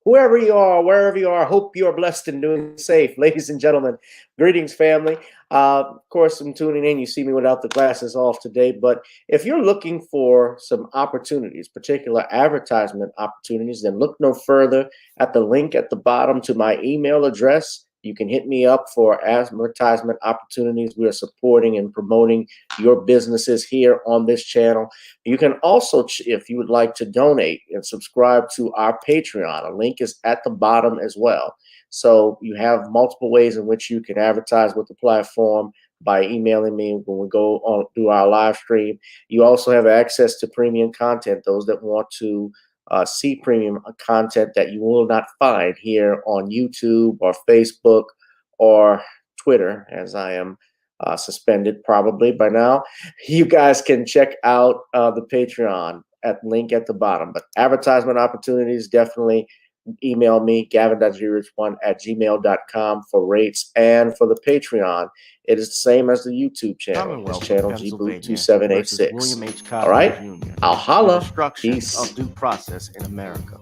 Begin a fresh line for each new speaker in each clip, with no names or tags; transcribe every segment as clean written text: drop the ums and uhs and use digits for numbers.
Whoever you are, wherever you are, I hope you are blessed and doing safe. Ladies and gentlemen, greetings, family. Of course, I'm tuning in. You see me without the glasses off today. But if you're looking for some opportunities, particular advertisement opportunities, then look no further at the link at the bottom to my email address. You can hit me up for advertisement opportunities. We are supporting and promoting your businesses here on this channel. You can also, if you would like to donate and subscribe to our Patreon, a link is at the bottom as well. So you have multiple ways in which you can advertise with the platform by emailing me when we go on do our live stream. You also have access to premium content, those that want to see premium content that you will not find here on YouTube or Facebook or Twitter, as I am suspended probably by now. You guys can check out the Patreon at link at the bottom. But advertisement opportunities, definitely email me, gavin.grich1@gmail.com for rates. And for the Patreon, it is the same as the YouTube channel. This channel, GBoot2786. All right? I'll holla. Peace.
Of due process in America.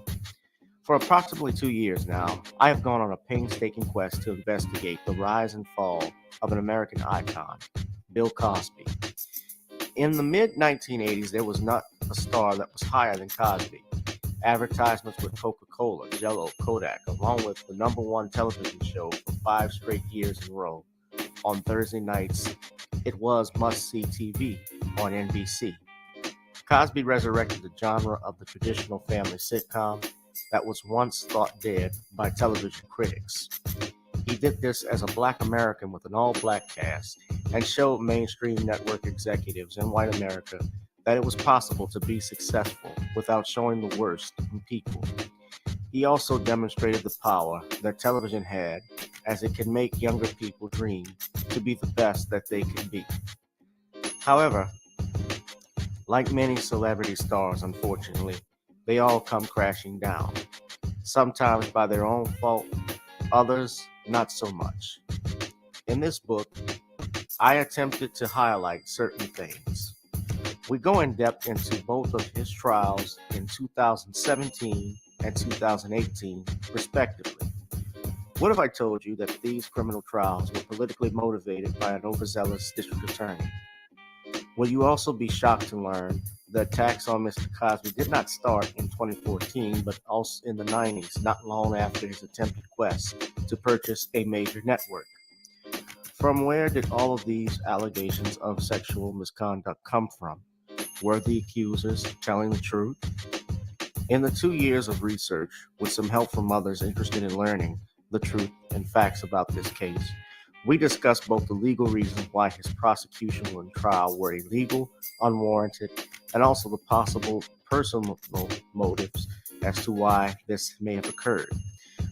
For approximately 2 years now, I have gone on a painstaking quest to investigate the rise and fall of an American icon, Bill Cosby. In the mid-1980s, there was not a star that was higher than Cosby. Advertisements with Coca-Cola, Jello, Kodak, along with the #1 television show for 5 straight years in a row. On Thursday nights, it was must-see TV on NBC. Cosby resurrected the genre of the traditional family sitcom that was once thought dead by television critics. He did this as a Black American with an all-Black cast and showed mainstream network executives in white America that it was possible to be successful without showing the worst in people. He also demonstrated the power that television had, as it can make younger people dream to be the best that they can be. However, like many celebrity stars, unfortunately, they all come crashing down, sometimes by their own fault, others not so much. In this book, I attempted to highlight certain things. We go in depth into both of his trials in 2017 and 2018, respectively. What if I told you that these criminal trials were politically motivated by an overzealous district attorney? Will you also be shocked to learn the attacks on Mr. Cosby did not start in 2014, but also in the 90s, not long after his attempted quest to purchase a major network? From where did all of these allegations of sexual misconduct come from? Were the accusers telling the truth? In the 2 years of research, with some help from others interested in learning the truth and facts about this case, we discussed both the legal reasons why his prosecution and trial were illegal, unwarranted, and also the possible personal motives as to why this may have occurred.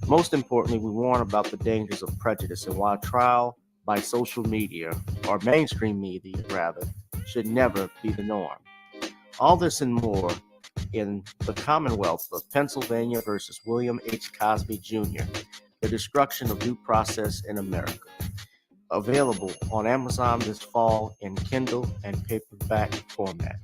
Most importantly, we warn about the dangers of prejudice and why trial by social media, or mainstream media rather, should never be the norm. All this and more in The Commonwealth of Pennsylvania versus William H. Cosby Jr., The Destruction of Due Process in America. Available on Amazon this fall in Kindle and paperback format.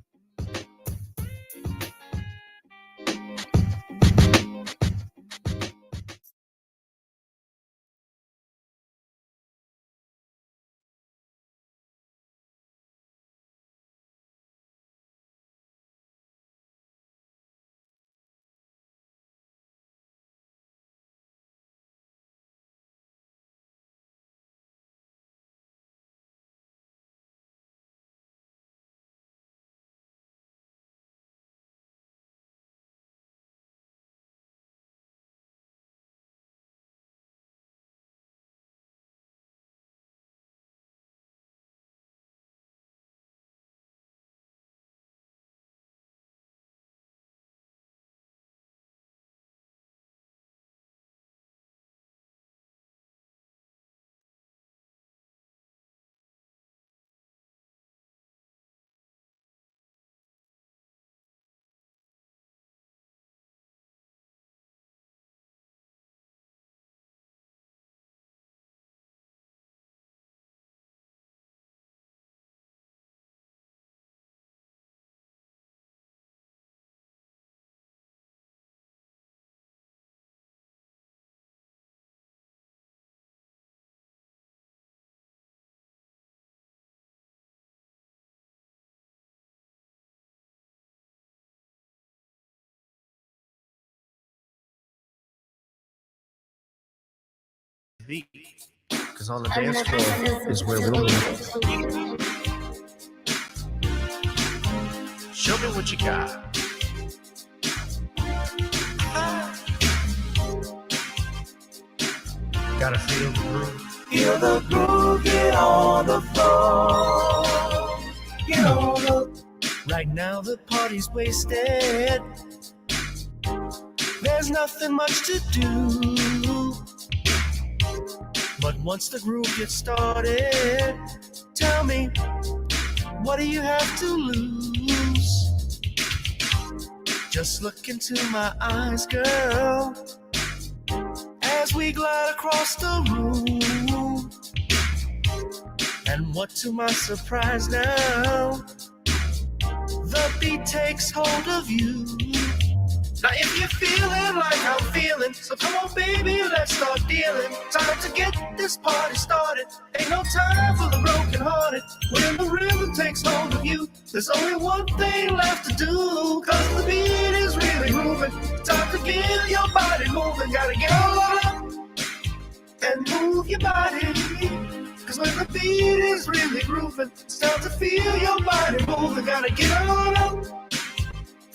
Because on the dance floor is where we'll meet. Show me what you got. Gotta feel the groove. Feel the groove, get on the floor. Get on the... Right now the party's wasted. There's nothing much to do. But once the groove gets started, tell me, what do you have to lose? Just look into my eyes, girl, as we glide across the room. And what to my surprise now, the beat takes hold of you. Now if you're feeling like I'm feeling, so come on baby, let's start dealing. Time to get this party started. Ain't no time for the broken hearted. When the rhythm takes hold of you, there's only one thing left to do. Cause the beat is really moving. Time to get your body moving. Gotta get all up and move your body. Cause when the beat is really grooving, it's time to feel your body moving. Gotta get all up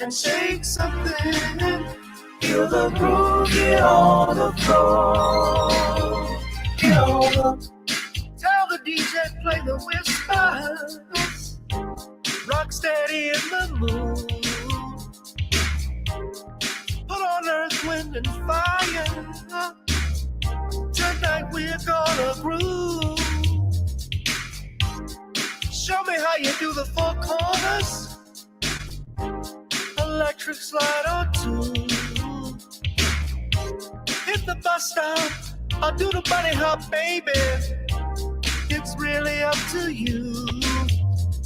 and shake something. Feel the groove, get on the floor. Get on the... Tell the DJ play the whispers. Rock steady in the mood. Put on earth, wind, and fire. Tonight we're gonna groove. Show me how you do the four corners. Electric slide or two. Hit the bus stop or do the bunny hop, baby. It's really up to you.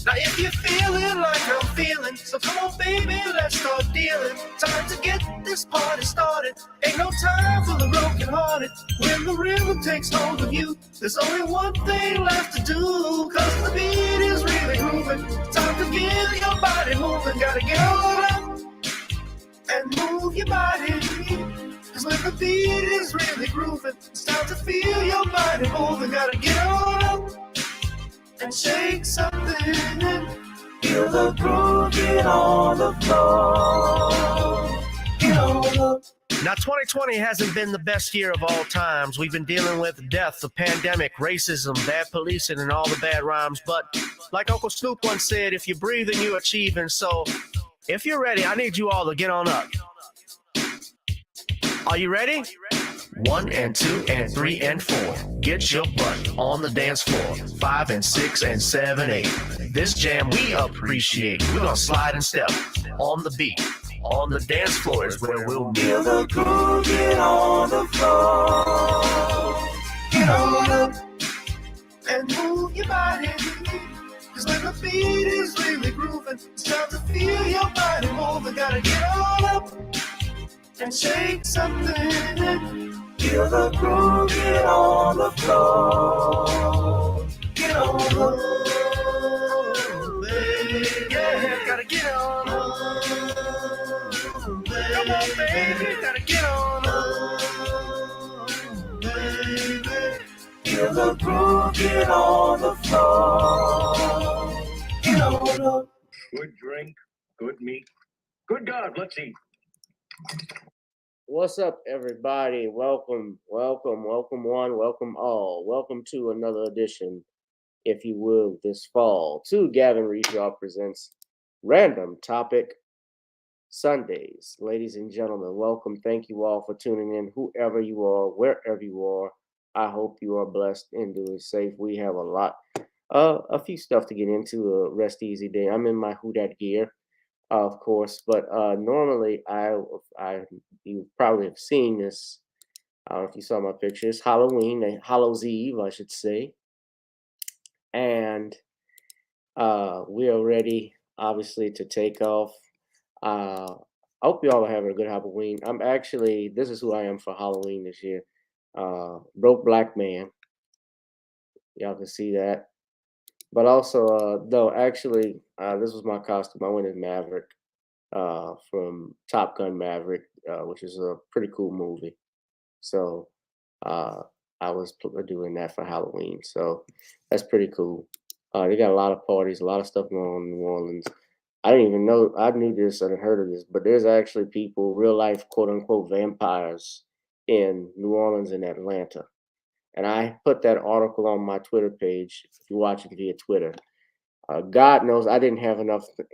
Now if you're feeling like I'm feeling, so come on baby, let's start dealing. Time to get this party started. Ain't no time for the broken hearted. When the rhythm takes hold of you, there's only one thing left to do. Cause the beat is really grooving. Time to get your body moving. Gotta get on up and move your body. Cause when the beat is really grooving, it's time to feel your body moving. Gotta get on up and shake something. Feel the groove, get on the floor. Get on up. Now, 2020 hasn't been the best year of all times. We've been dealing with death, the pandemic, racism, bad policing, and all the bad rhymes. But like Uncle Snoop once said, if you're breathing, you're achieving. So if you're ready, I need you all to get on up. Are you ready? 1 and 2 and 3 and 4. Get your butt on the dance floor. 5 and 6 and 7, 8. This jam we appreciate. We're gonna slide and step on the beat. On the dance floor is where we'll feel the groove. Get on the floor. Get on up and move your body. Cause when the beat is really grooving, it's time to feel your body moving. Gotta get on up and shake something. Feel the groove, get on the floor. Get on the floor, baby. Yeah, gotta get on the floor, baby. Come on, baby, gotta get on the floor, baby. Feel the groove, get on the floor. Get on the.
Good drink, good meat. Good God, let's eat.
What's up, everybody? Welcome one, welcome all. Welcome to another edition, if you will, this fall to Gavin Reshaw Presents Random Topic Sundays. Ladies and gentlemen, welcome. Thank you all for tuning in, whoever you are, wherever you are. I hope you are blessed and doing safe. We have a few stuff to get into. A rest easy day. I'm in my Who Dat gear, of course, but normally you probably have seen this. I don't know if you saw my picture. It's Halloween, Hallows Eve, I should say, and we are ready, obviously, to take off. I hope you all are having a good Halloween. This is who I am for Halloween this year. Broke black man. Y'all can see that. But also, this was my costume. I went as Maverick from Top Gun Maverick, which is a pretty cool movie. So I was doing that for Halloween. So that's pretty cool. They got a lot of parties, a lot of stuff going on in New Orleans. I didn't even know, I knew this, I had heard of this, but there's actually people, real life, quote unquote, vampires in New Orleans and Atlanta. And I put that article on my Twitter page, if you watch it via Twitter. God knows I didn't have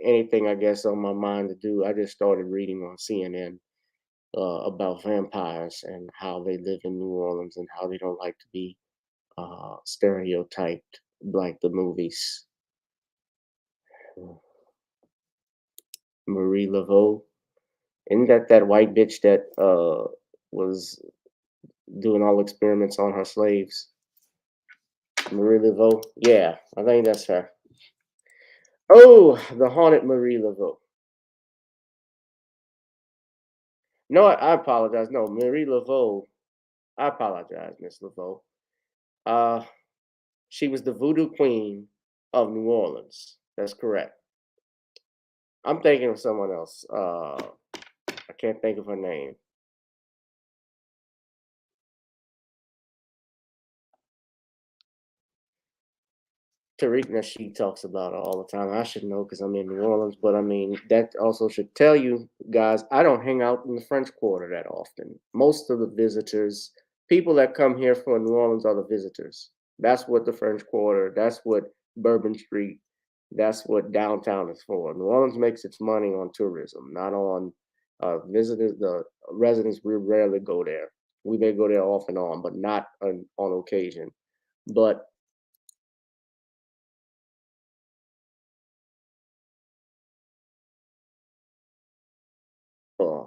anything, I guess, on my mind to do. I just started reading on CNN about vampires and how they live in New Orleans and how they don't like to be stereotyped like the movies. Marie Laveau, isn't that white bitch that was doing all experiments on her slaves? Marie Laveau, yeah, I think that's her. Oh, the haunted Marie Laveau. No, I apologize. No, Marie Laveau. I apologize, Miss Laveau. She was the voodoo queen of New Orleans. That's correct. I'm thinking of someone else. I can't think of her name. Tariq Nasheed talks about her all the time. I should know because I'm in New Orleans, but I mean, that also should tell you guys, I don't hang out in the French Quarter that often. Most of the visitors, people that come here for New Orleans are the visitors. That's what the French Quarter, that's what Bourbon Street, that's what downtown is for. New Orleans makes its money on tourism, not on visitors. The residents, we rarely go there. We may go there off and on, but not on occasion. But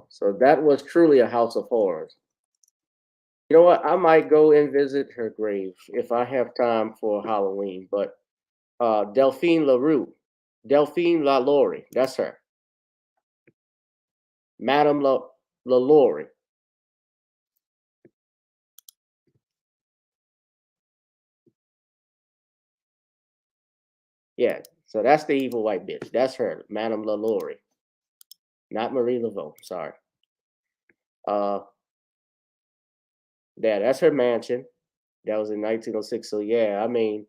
so that was truly a house of horrors. You know what? I might go and visit her grave if I have time for Halloween. But Delphine LaRue, Delphine LaLaurie, that's her, Madame LaLaurie. Yeah, so that's the evil white bitch. That's her, Madame LaLaurie, not Marie Laveau. Sorry. Uh, yeah, that's her mansion. That was in 1906. So yeah, I mean,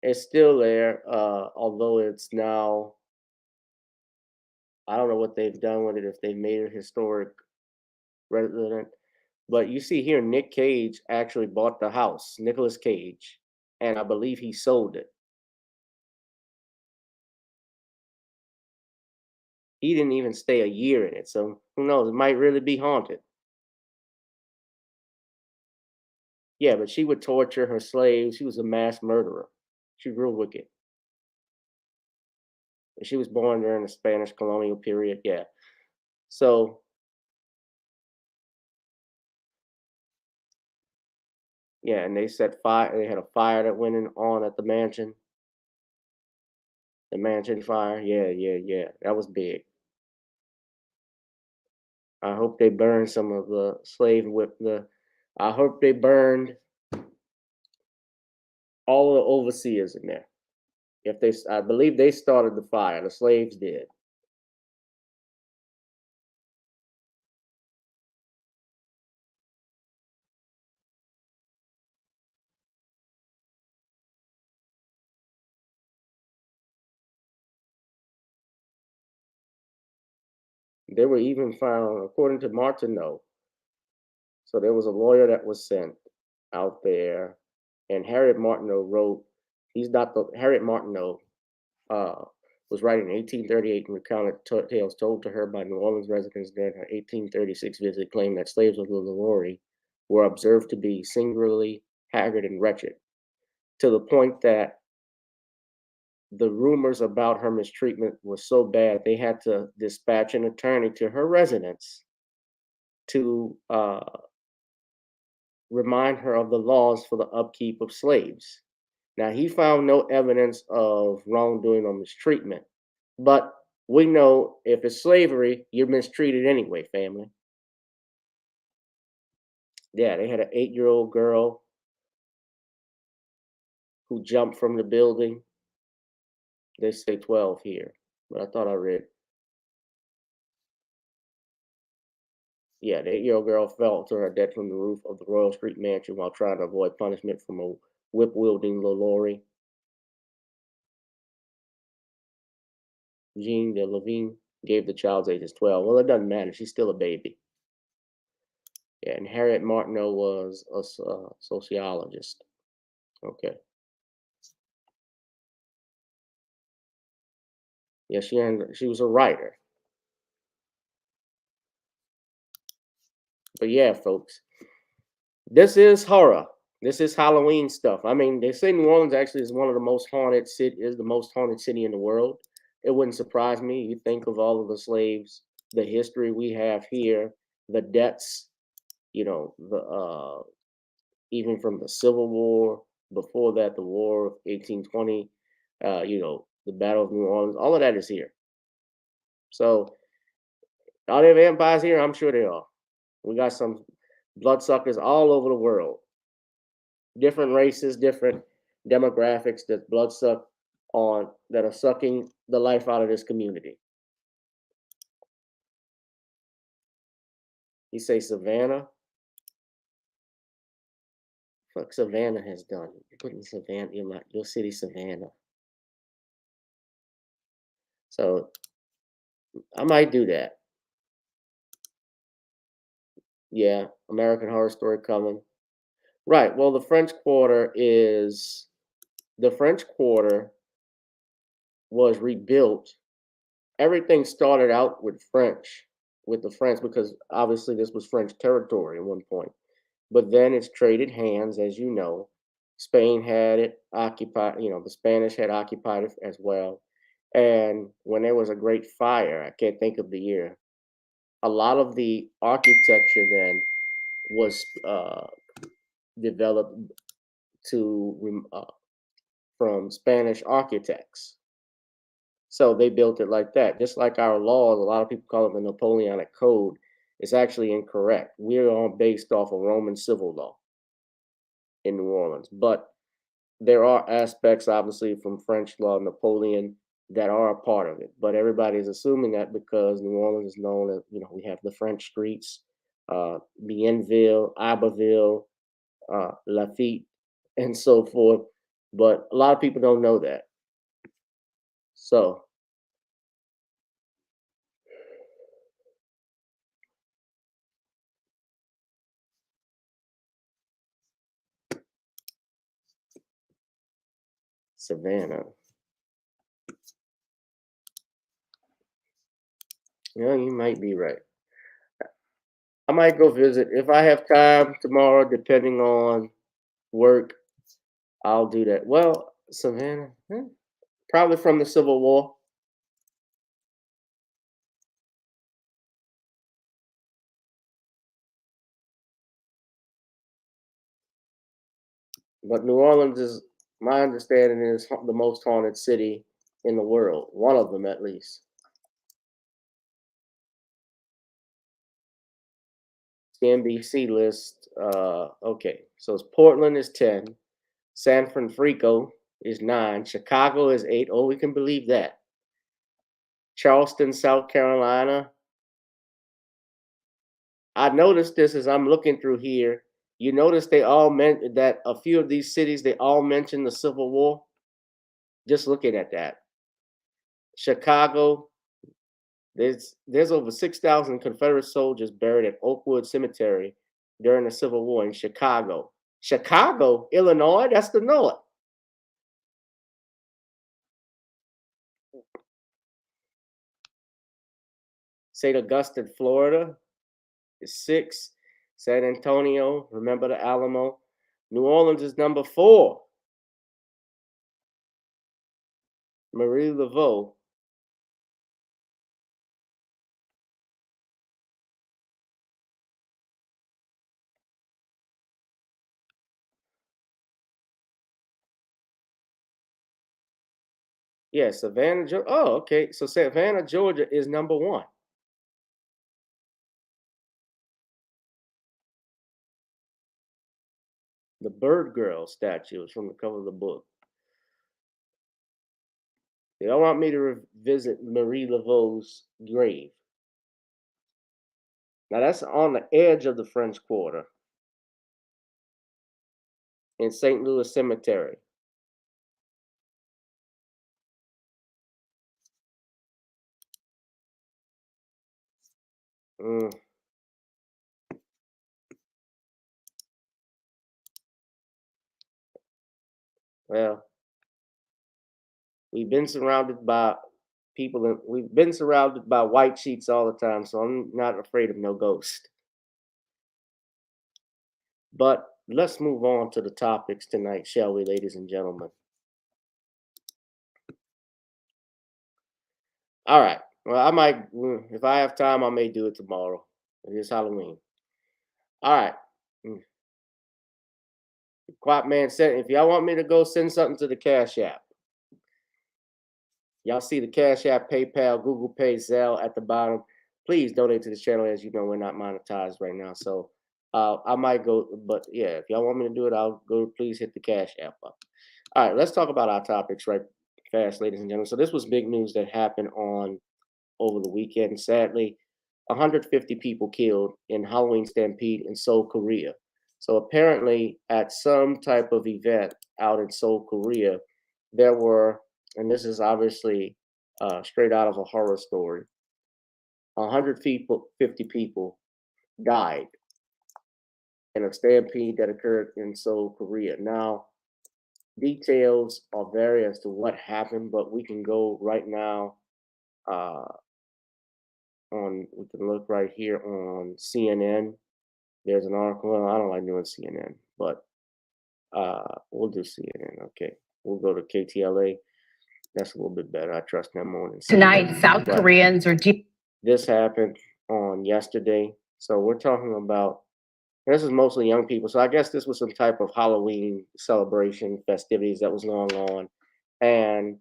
it's still there. Although it's now, I don't know what they've done with it. If they made it historic resident, but you see here, Nick Cage actually bought the house. Nicolas Cage, and I believe he sold it. He didn't even stay a year in it, so who knows? It might really be haunted. Yeah, but she would torture her slaves. She was a mass murderer. She was real wicked. She was born during the Spanish colonial period. Yeah. So yeah, and they set fire. They had a fire that went on at the mansion. The mansion fire. Yeah, yeah, yeah. That was big. I hope they burned some of the slave whip. I hope they burned all of the overseers in there. If they, I believe they started the fire. The slaves did. They were even found, according to Martineau. So there was a lawyer that was sent out there, and Harriet Martineau wrote. He's not the Harriet Martineau. Uh, was writing in 1838 and recounted tales told to her by New Orleans residents during her 1836 visit, claimed that slaves of the LaLaurie were observed to be singularly haggard and wretched, to the point that the rumors about her mistreatment was so bad they had to dispatch an attorney to her residence to remind her of the laws for the upkeep of slaves. Now, he found no evidence of wrongdoing or mistreatment, but we know if it's slavery, you're mistreated anyway, family. Yeah, they had an 8-year-old girl who jumped from the building. They say 12 here, but I thought I read. Yeah, the 8-year-old girl fell to her death from the roof of the Royal Street Mansion while trying to avoid punishment from a whip-wielding LaLaurie. Jean de Levine gave the child's age as 12. Well, it doesn't matter. She's still a baby. Yeah, and Harriet Martineau was a sociologist. Okay. Yeah, she was a writer. But yeah, folks, this is horror. This is Halloween stuff. I mean, they say New Orleans actually is one of the most haunted is the most haunted city in the world. It wouldn't surprise me. You think of all of the slaves, the history we have here, the deaths, the even from the Civil War, before that, the War of 1820, the Battle of New Orleans, all of that is here. So, are there vampires here? I'm sure they are. We got some bloodsuckers all over the world, different races, different demographics that bloodsuck on that are sucking the life out of this community. You say Savannah? Fuck, Savannah has done. You're putting Savannah, your city, Savannah. So I might do that. Yeah, American Horror Story coming. Right. Well, the French Quarter was rebuilt. Everything started out with the French, because obviously this was French territory at one point. But then it's traded hands, as you know. Spain had it occupied, the Spanish had occupied it as well. And when there was a great fire, I can't think of the year, a lot of the architecture then was developed from Spanish architects. So they built it like that. Just like our laws, a lot of people call it the Napoleonic Code. It's actually incorrect. We're all based off of Roman civil law in New Orleans. But there are aspects, obviously, from French law, Napoleon, that are a part of it. But everybody's assuming that because New Orleans is known as, we have the French streets, Bienville, Iberville, Lafitte, and so forth. But a lot of people don't know that. So Savannah. You might be right. I might go visit if I have time tomorrow, depending on work. I'll do that. Well, Savannah, probably from the Civil War. But New Orleans is, my understanding, is the most haunted city in the world. One of them, at least. The NBC list. Okay, so it's Portland is 10, San Francisco is 9, Chicago is 8. Oh, we can believe that. Charleston, South Carolina. I noticed this as I'm looking through here. You notice they all meant that a few of these cities, they all mention the Civil War. Just looking at that. Chicago, there's over 6,000 Confederate soldiers buried at Oakwood Cemetery during the Civil War in Chicago. Chicago, Illinois, that's the north. St. Augustine, Florida is 6. San Antonio, remember the Alamo. New Orleans is number 4. Marie Laveau. Yeah, Savannah, Georgia. Oh, okay. So Savannah, Georgia is number 1. The Bird Girl statue is from the cover of the book. They don't want me to visit Marie Laveau's grave. Now that's on the edge of the French Quarter in St. Louis Cemetery. Well, we've been surrounded by people, and we've been surrounded by white sheets all the time, so I'm not afraid of no ghost. But let's move on to the topics tonight, shall we, ladies and gentlemen? All right. Well, I might, if I have time, I may do it tomorrow. It is Halloween. All right. Quap Man said, if y'all want me to go send something to the Cash App, y'all see the Cash App, PayPal, Google Pay, Zelle at the bottom. Please donate to the channel. As you know, we're not monetized right now. So I might go, but yeah, if y'all want me to do it, I'll go. Please hit the Cash App up. All right, let's talk about our topics right fast, ladies and gentlemen. So this was big news that happened over the weekend. Sadly, 150 people killed in Halloween Stampede in Seoul, Korea. So apparently at some type of event out in Seoul, Korea, there were, and this is obviously straight out of a horror story, 150 people died in a stampede that occurred in Seoul, Korea. Now, details are vary as to what happened, but we can go right now we can look right here on CNN. There's an article. Well, I don't like doing CNN, but we'll do CNN. Okay, we'll go to KTLA. That's a little bit better. I trust them more than CNN.
Tonight, South Koreans are
This happened on yesterday, so we're talking about And this is mostly young people. So I guess this was some type of Halloween celebration festivities that was going on. And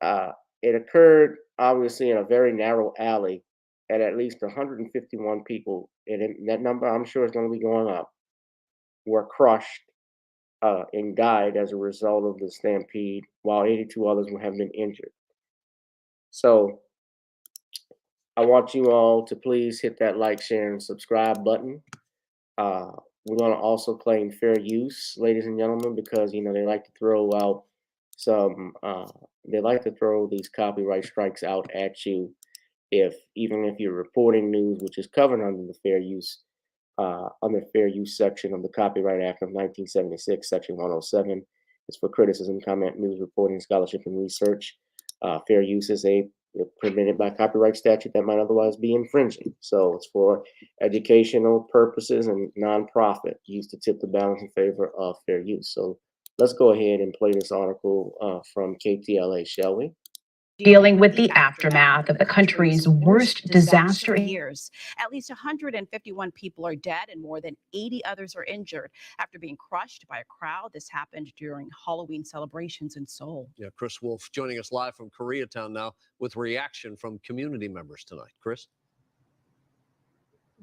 uh, it occurred obviously in a very narrow alley, and at least 151 people, and that number I'm sure is going to be going up, were crushed and died as a result of the stampede, while 82 others have been injured. So I want you all to please hit that like, share, and subscribe button. Uh, we're going to also claim fair use, ladies and gentlemen, because they like to throw out some. They like to throw these copyright strikes out at you, even if you're reporting news, which is covered under the fair use section of the Copyright Act of 1976, Section 107. It's for criticism, comment, news reporting, scholarship, and research. Fair use is permitted by copyright statute that might otherwise be infringing. So it's for educational purposes and nonprofit, used to tip the balance in favor of fair use. So let's go ahead and play this article from KTLA, shall we?
Dealing with the aftermath of the country's worst disaster in
years. At least 151 people are dead and more than 80 others are injured after being crushed by a crowd. This happened during Halloween celebrations in Seoul.
Yeah, Chris Wolf joining us live from Koreatown now with reaction from community members tonight. Chris?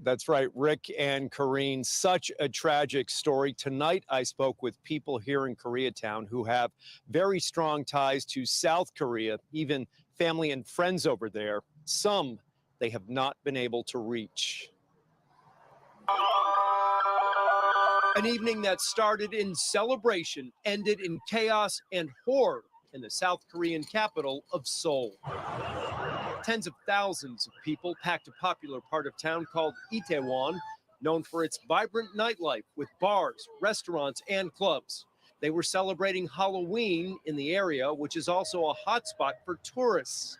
That's right, Rick and Karine. Such a tragic story. Tonight, I spoke with people here in Koreatown who have very strong ties to South Korea, even family and friends over there. Some they have not been able to reach. An evening that started in celebration ended in chaos and horror in the South Korean capital of Seoul. Tens of thousands of people packed a popular part of town called Itaewon, known for its vibrant nightlife with bars, restaurants, and clubs. They were celebrating Halloween in the area, which is also a hotspot for tourists.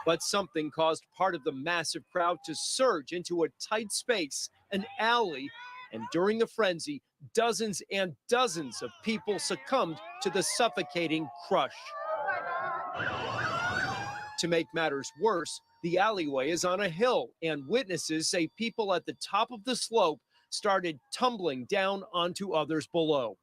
But something caused part of the massive crowd to surge into a tight space, an alley, and during the frenzy, dozens and dozens of people succumbed to the suffocating crush. To make matters worse, the alleyway is on a hill, and witnesses say people at the top of the slope started tumbling down onto others below.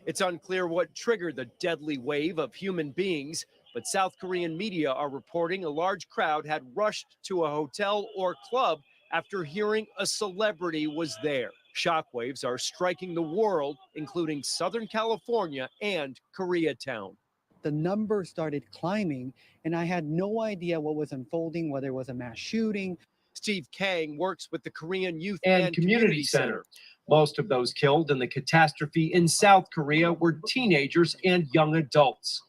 It's unclear what triggered the deadly wave of human beings, but South Korean media are reporting a large crowd had rushed to a hotel or club after hearing a celebrity was there. Shockwaves are striking the world, including Southern California and Koreatown.
The number started climbing, and I had no idea what was unfolding, whether it was a mass shooting.
Steve Kang works with the Korean Youth and Community Center. Most of those killed in the catastrophe in South Korea were teenagers and young adults.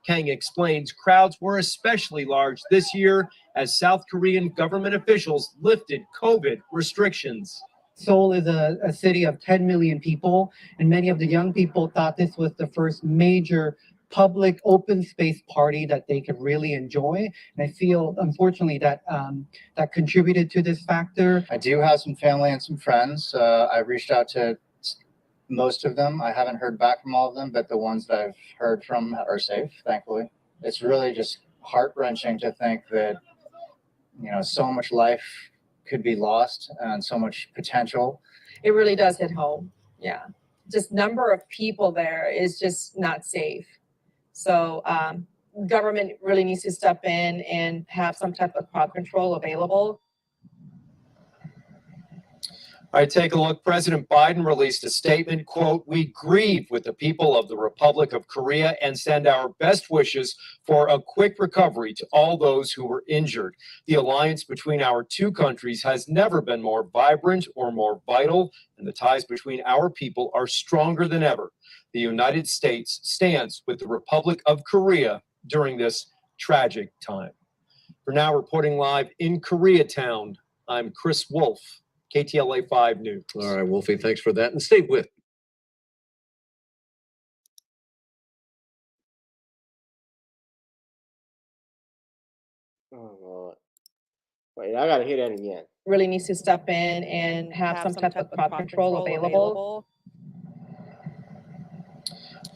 Kang explains crowds were especially large this year as South Korean government officials lifted COVID restrictions.
Seoul is a city of 10 million people, and many of the young people thought this was the first major public open space party that they could really enjoy. And I feel, unfortunately, that that contributed to this factor.
I do have some family and some friends. I've reached out to most of them. I haven't heard back from all of them, but the ones that I've heard from are safe, thankfully. It's really just heart-wrenching to think that, so much life could be lost and so much potential.
It really does hit home. Yeah. Just number of people there is just not safe. So government really needs to step in and have some type of crowd control available.
All right, take a look. President Biden released a statement, quote, "We grieve with the people of the Republic of Korea and send our best wishes for a quick recovery to all those who were injured. The alliance between our two countries has never been more vibrant or more vital, and the ties between our people are stronger than ever. The United States stands with the Republic of Korea during this tragic time." For now, reporting live in Koreatown, I'm Chris Wolf, KTLA 5 News.
All right, Wolfie, thanks for that. And stay with.
Oh, Lord. Wait, I got to hear that again.
Really needs to step in and have some type of crowd control available.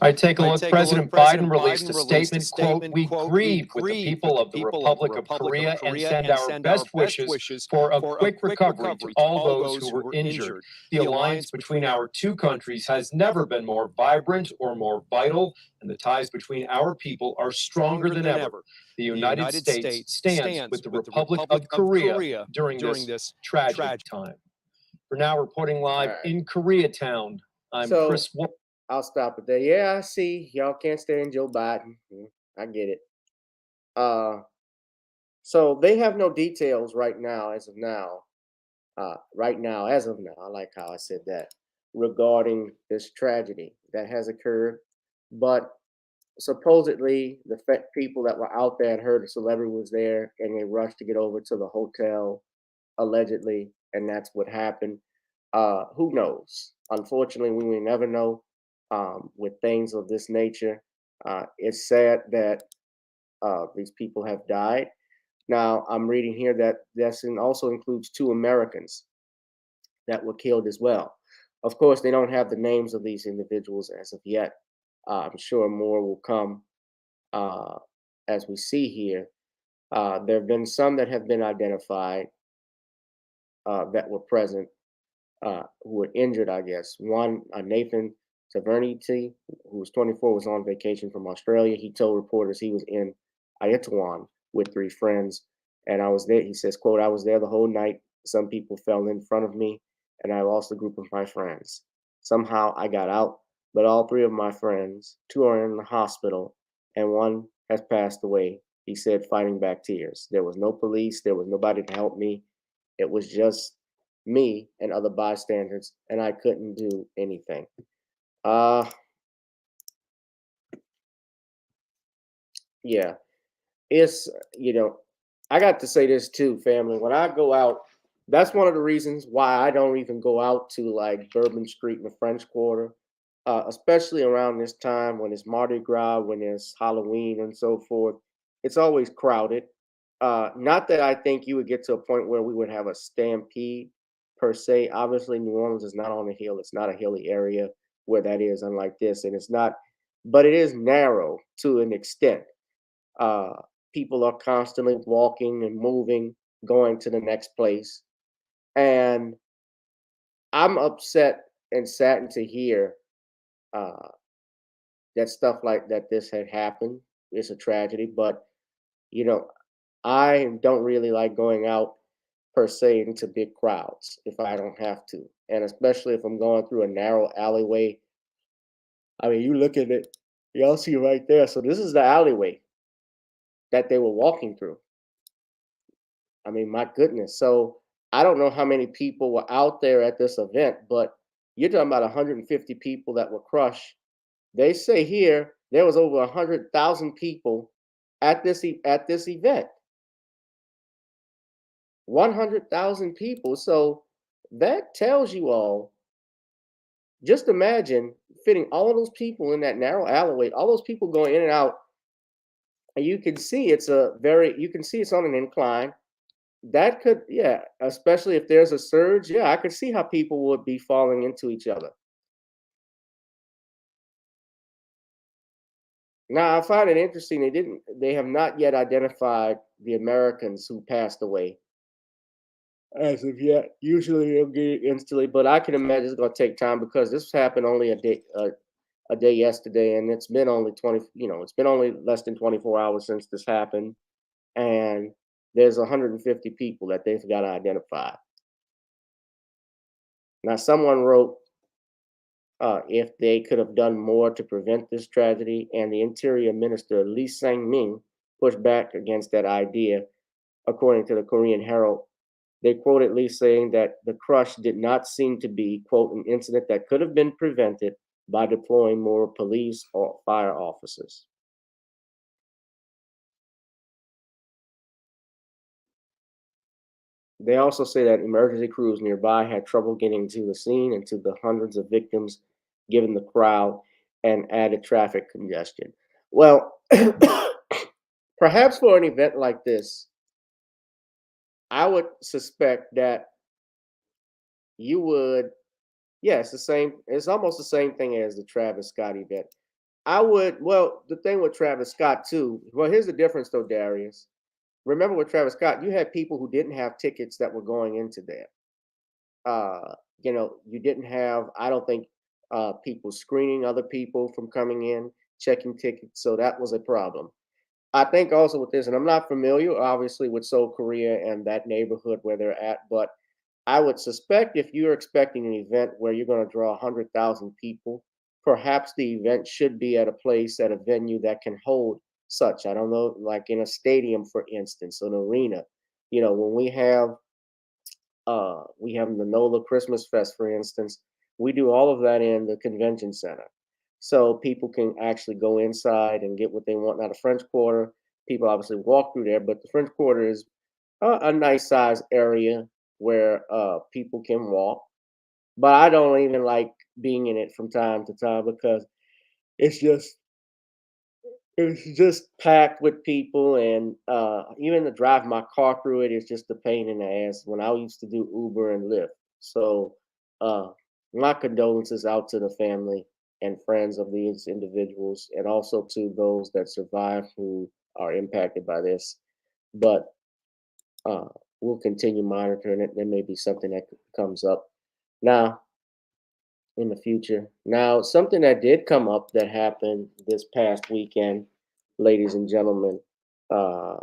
All right, take a look. President Biden released a statement, quote, "We grieve with the people of the Republic of Korea and send our best wishes for a quick recovery to all those who were injured. The alliance between our two countries has never been more vibrant or more vital, and the ties between our people are stronger than ever. The United States stands with the Republic of Korea during this tragic time." For now, reporting live in Koreatown, I'm
So-
Chris.
I'll stop it there. Yeah, I see. Y'all can't stand Joe Biden. I get it. So they have no details right now, as of now. As of now, I like how I said that, regarding this tragedy that has occurred. But supposedly, the people that were out there had heard a celebrity was there, and they rushed to get over to the hotel, allegedly, and that's what happened. Who knows? Unfortunately, we will never know. With things of this nature, it's sad that these people have died. Now, I'm reading here that this also includes 2 Americans that were killed as well. Of course, they don't have the names of these individuals as of yet. I'm sure more will come as we see here. There have been some that have been identified that were present, who were injured, I guess. One, Nathan Tavernity, who was 24, was on vacation from Australia. He told reporters he was in Ayatawan with 3 friends, and I was there. He says, quote, "I was there the whole night. Some people fell in front of me, and I lost a group of my friends. Somehow I got out, but all 3 of my friends, 2 are in the hospital, and 1 has passed away," he said, fighting back tears. "There was no police. There was nobody to help me. It was just me and other bystanders, and I couldn't do anything." Yeah, it's, I got to say this too, family. When I go out, that's one of the reasons why I don't even go out to like Bourbon Street in the French Quarter, especially around this time when it's Mardi Gras, when it's Halloween and so forth. It's always crowded. Not that I think you would get to a point where we would have a stampede per se. Obviously, New Orleans is not on a hill. It's not a hilly area where that is, unlike this, and it's not, but it is narrow to an extent. Uh, People are constantly walking and moving, going to the next place. And I'm upset and saddened to hear uh, that stuff like that this had happened. It's a tragedy, but you know, I don't really like going out per se into big crowds if I don't have to, and especially if I'm going through a narrow alleyway. I mean, you look at it, y'all see right there. So this is the alleyway that they were walking through. I mean, my goodness. So I don't know how many people were out there at this event, but you're talking about 150 people that were crushed. They say here there was over 100,000 people at this event. 100,000 people. So that tells you all. Just imagine fitting all of those people in that narrow alleyway, all those people going in and out, and you can see it's on an incline. That could, yeah, especially if there's a surge, yeah, I could see how people would be falling into each other. Now, I find it interesting they have not yet identified the Americans who passed away as of yet. Usually they'll get it instantly, but I can imagine it's going to take time because this happened only a day yesterday, and it's been only it's been only less than 24 hours since this happened, and there's 150 people that they've got to identify. Now, someone wrote if they could have done more to prevent this tragedy, and the Interior Minister Lee Sang-ming pushed back against that idea. According to the Korean Herald, they quoted Lee saying that the crush did not seem to be, quote, an incident that could have been prevented by deploying more police or fire officers. They also say that emergency crews nearby had trouble getting to the scene and to the hundreds of victims given the crowd and added traffic congestion. Well, perhaps for an event like this, I would suspect that you would, it's almost the same thing as the Travis Scott event. I would. Well, the thing with Travis Scott too. Well, here's the difference though, Darius. Remember with Travis Scott, you had people who didn't have tickets that were going into there. You didn't have. I don't think people screening other people from coming in, checking tickets. So that was a problem. I think also with this, and I'm not familiar, obviously, with Seoul, Korea, and that neighborhood where they're at, but I would suspect if you're expecting an event where you're going to draw 100,000 people, perhaps the event should be at a place, at a venue that can hold such. I don't know, like in a stadium, for instance, an arena. When we have the NOLA Christmas Fest, for instance, we do all of that in the convention center. So people can actually go inside and get what they want. Now, the French Quarter, people obviously walk through there, but the French Quarter is a nice size area where people can walk. But I don't even like being in it from time to time because it's just it's just packed with people, and even to drive my car through it is just a pain in the ass. When I used to do Uber and Lyft, so uh, my condolences out to the family and friends of these individuals, and also to those that survive who are impacted by this. But uh, we'll continue monitoring it. There may be something that comes up now in the future. Now, something that did come up that happened this past weekend, ladies and gentlemen, uh,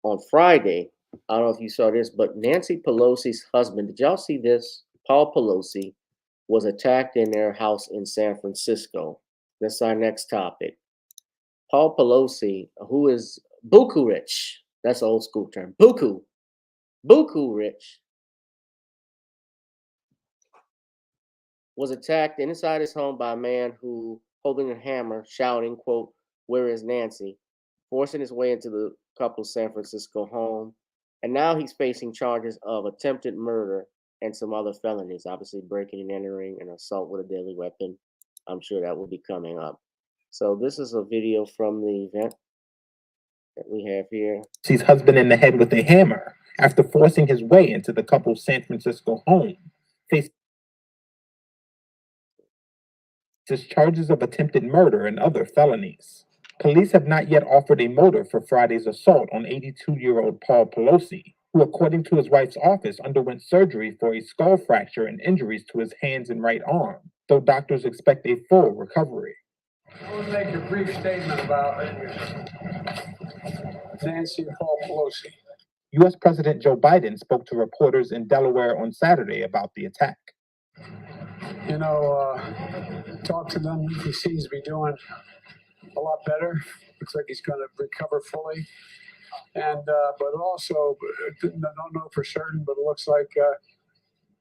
on Friday. I don't know if you saw this, but Nancy Pelosi's husband, did y'all see this? Paul Pelosi was attacked in their house in San Francisco. That's our next topic. Paul Pelosi, who is buku rich, that's an old school term, buku rich, was attacked inside his home by a man who, holding a hammer, shouting, quote, "Where is Nancy?" forcing his way into the couple's San Francisco home. And now he's facing charges of attempted murder and some other felonies, obviously breaking and entering and assault with a deadly weapon. I'm sure that will be coming up. So this is a video from the event that we have here.
His husband in the head with a hammer after forcing his way into the couple's San Francisco home. Faces charges of attempted murder and other felonies. Police have not yet offered a motive for Friday's assault on 82-year-old Paul Pelosi, who, according to his wife's office, underwent surgery for a skull fracture and injuries to his hands and right arm, though doctors expect a full recovery.
I would make a brief statement about Nancy and Paul Pelosi.
U.S. President Joe Biden spoke to reporters in Delaware on Saturday about the attack.
Talk to them. He seems to be doing a lot better. Looks like he's going to recover fully. And but also, I don't know for certain, but it looks like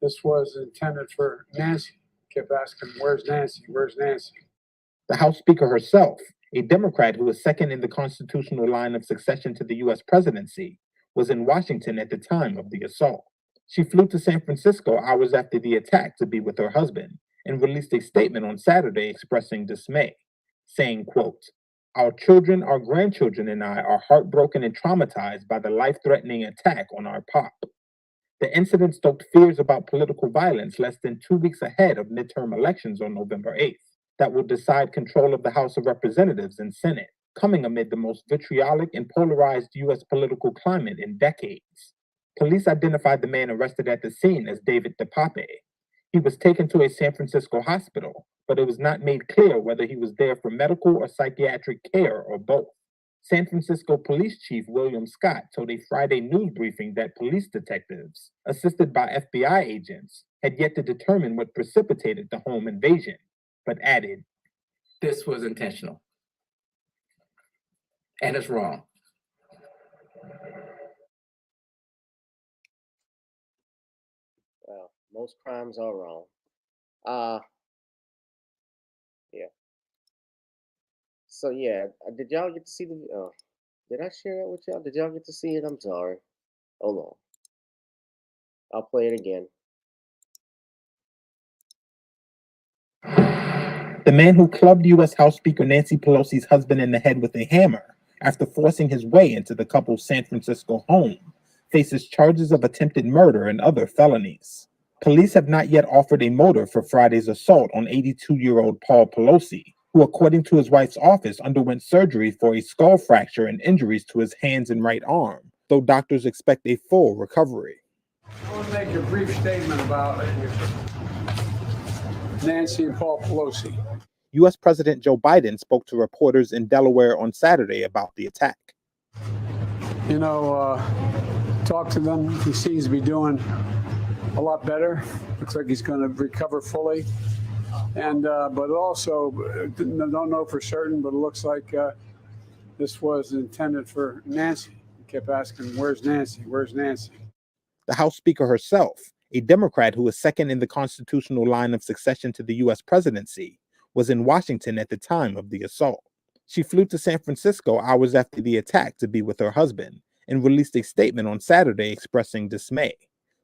this was intended for Nancy. Kept asking, "Where's Nancy? Where's Nancy?"
The House Speaker herself, a Democrat who is second in the constitutional line of succession to the U.S. presidency, was in Washington at the time of the assault. She flew to San Francisco hours after the attack to be with her husband and released a statement on Saturday expressing dismay, saying, quote, "Our children, our grandchildren, and I are heartbroken and traumatized by the life-threatening attack on our pop. The incident stoked fears about political violence less than 2 weeks ahead of midterm elections on November 8th that will decide control of the House of Representatives and Senate, coming amid the most vitriolic and polarized U.S. political climate in decades." Police identified the man arrested at the scene as David DePape. He was taken to a San Francisco hospital, but it was not made clear whether he was there for medical or psychiatric care or both. San Francisco Police Chief William Scott told a Friday news briefing that police detectives, assisted by FBI agents, had yet to determine what precipitated the home invasion, but added,
"This was intentional, and it's wrong."
Well, most crimes are wrong. Yeah. So yeah, did y'all get to see the? Did I share that with y'all? Did y'all get to see it? I'm sorry. Hold on. I'll play it again.
The man who clubbed U.S. House Speaker Nancy Pelosi's husband in the head with a hammer after forcing his way into the couple's San Francisco home faces charges of attempted murder and other felonies. Police have not yet offered a motive for Friday's assault on 82-year-old Paul Pelosi, who, according to his wife's office, underwent surgery for a skull fracture and injuries to his hands and right arm, though doctors expect a full recovery.
I want to make a brief statement about Nancy and Paul Pelosi.
U.S. President Joe Biden spoke to reporters in Delaware on Saturday about the attack.
You know, talk to them. He seems to be doing a lot better. Looks like he's going to recover fully. And but also, don't know for certain, but it looks like this was intended for Nancy. He kept asking, "Where's Nancy? Where's Nancy?"
The House Speaker herself, a Democrat who is second in the constitutional line of succession to the U.S. presidency, was in Washington at the time of the assault. She flew to San Francisco hours after the attack to be with her husband and released a statement on Saturday expressing dismay,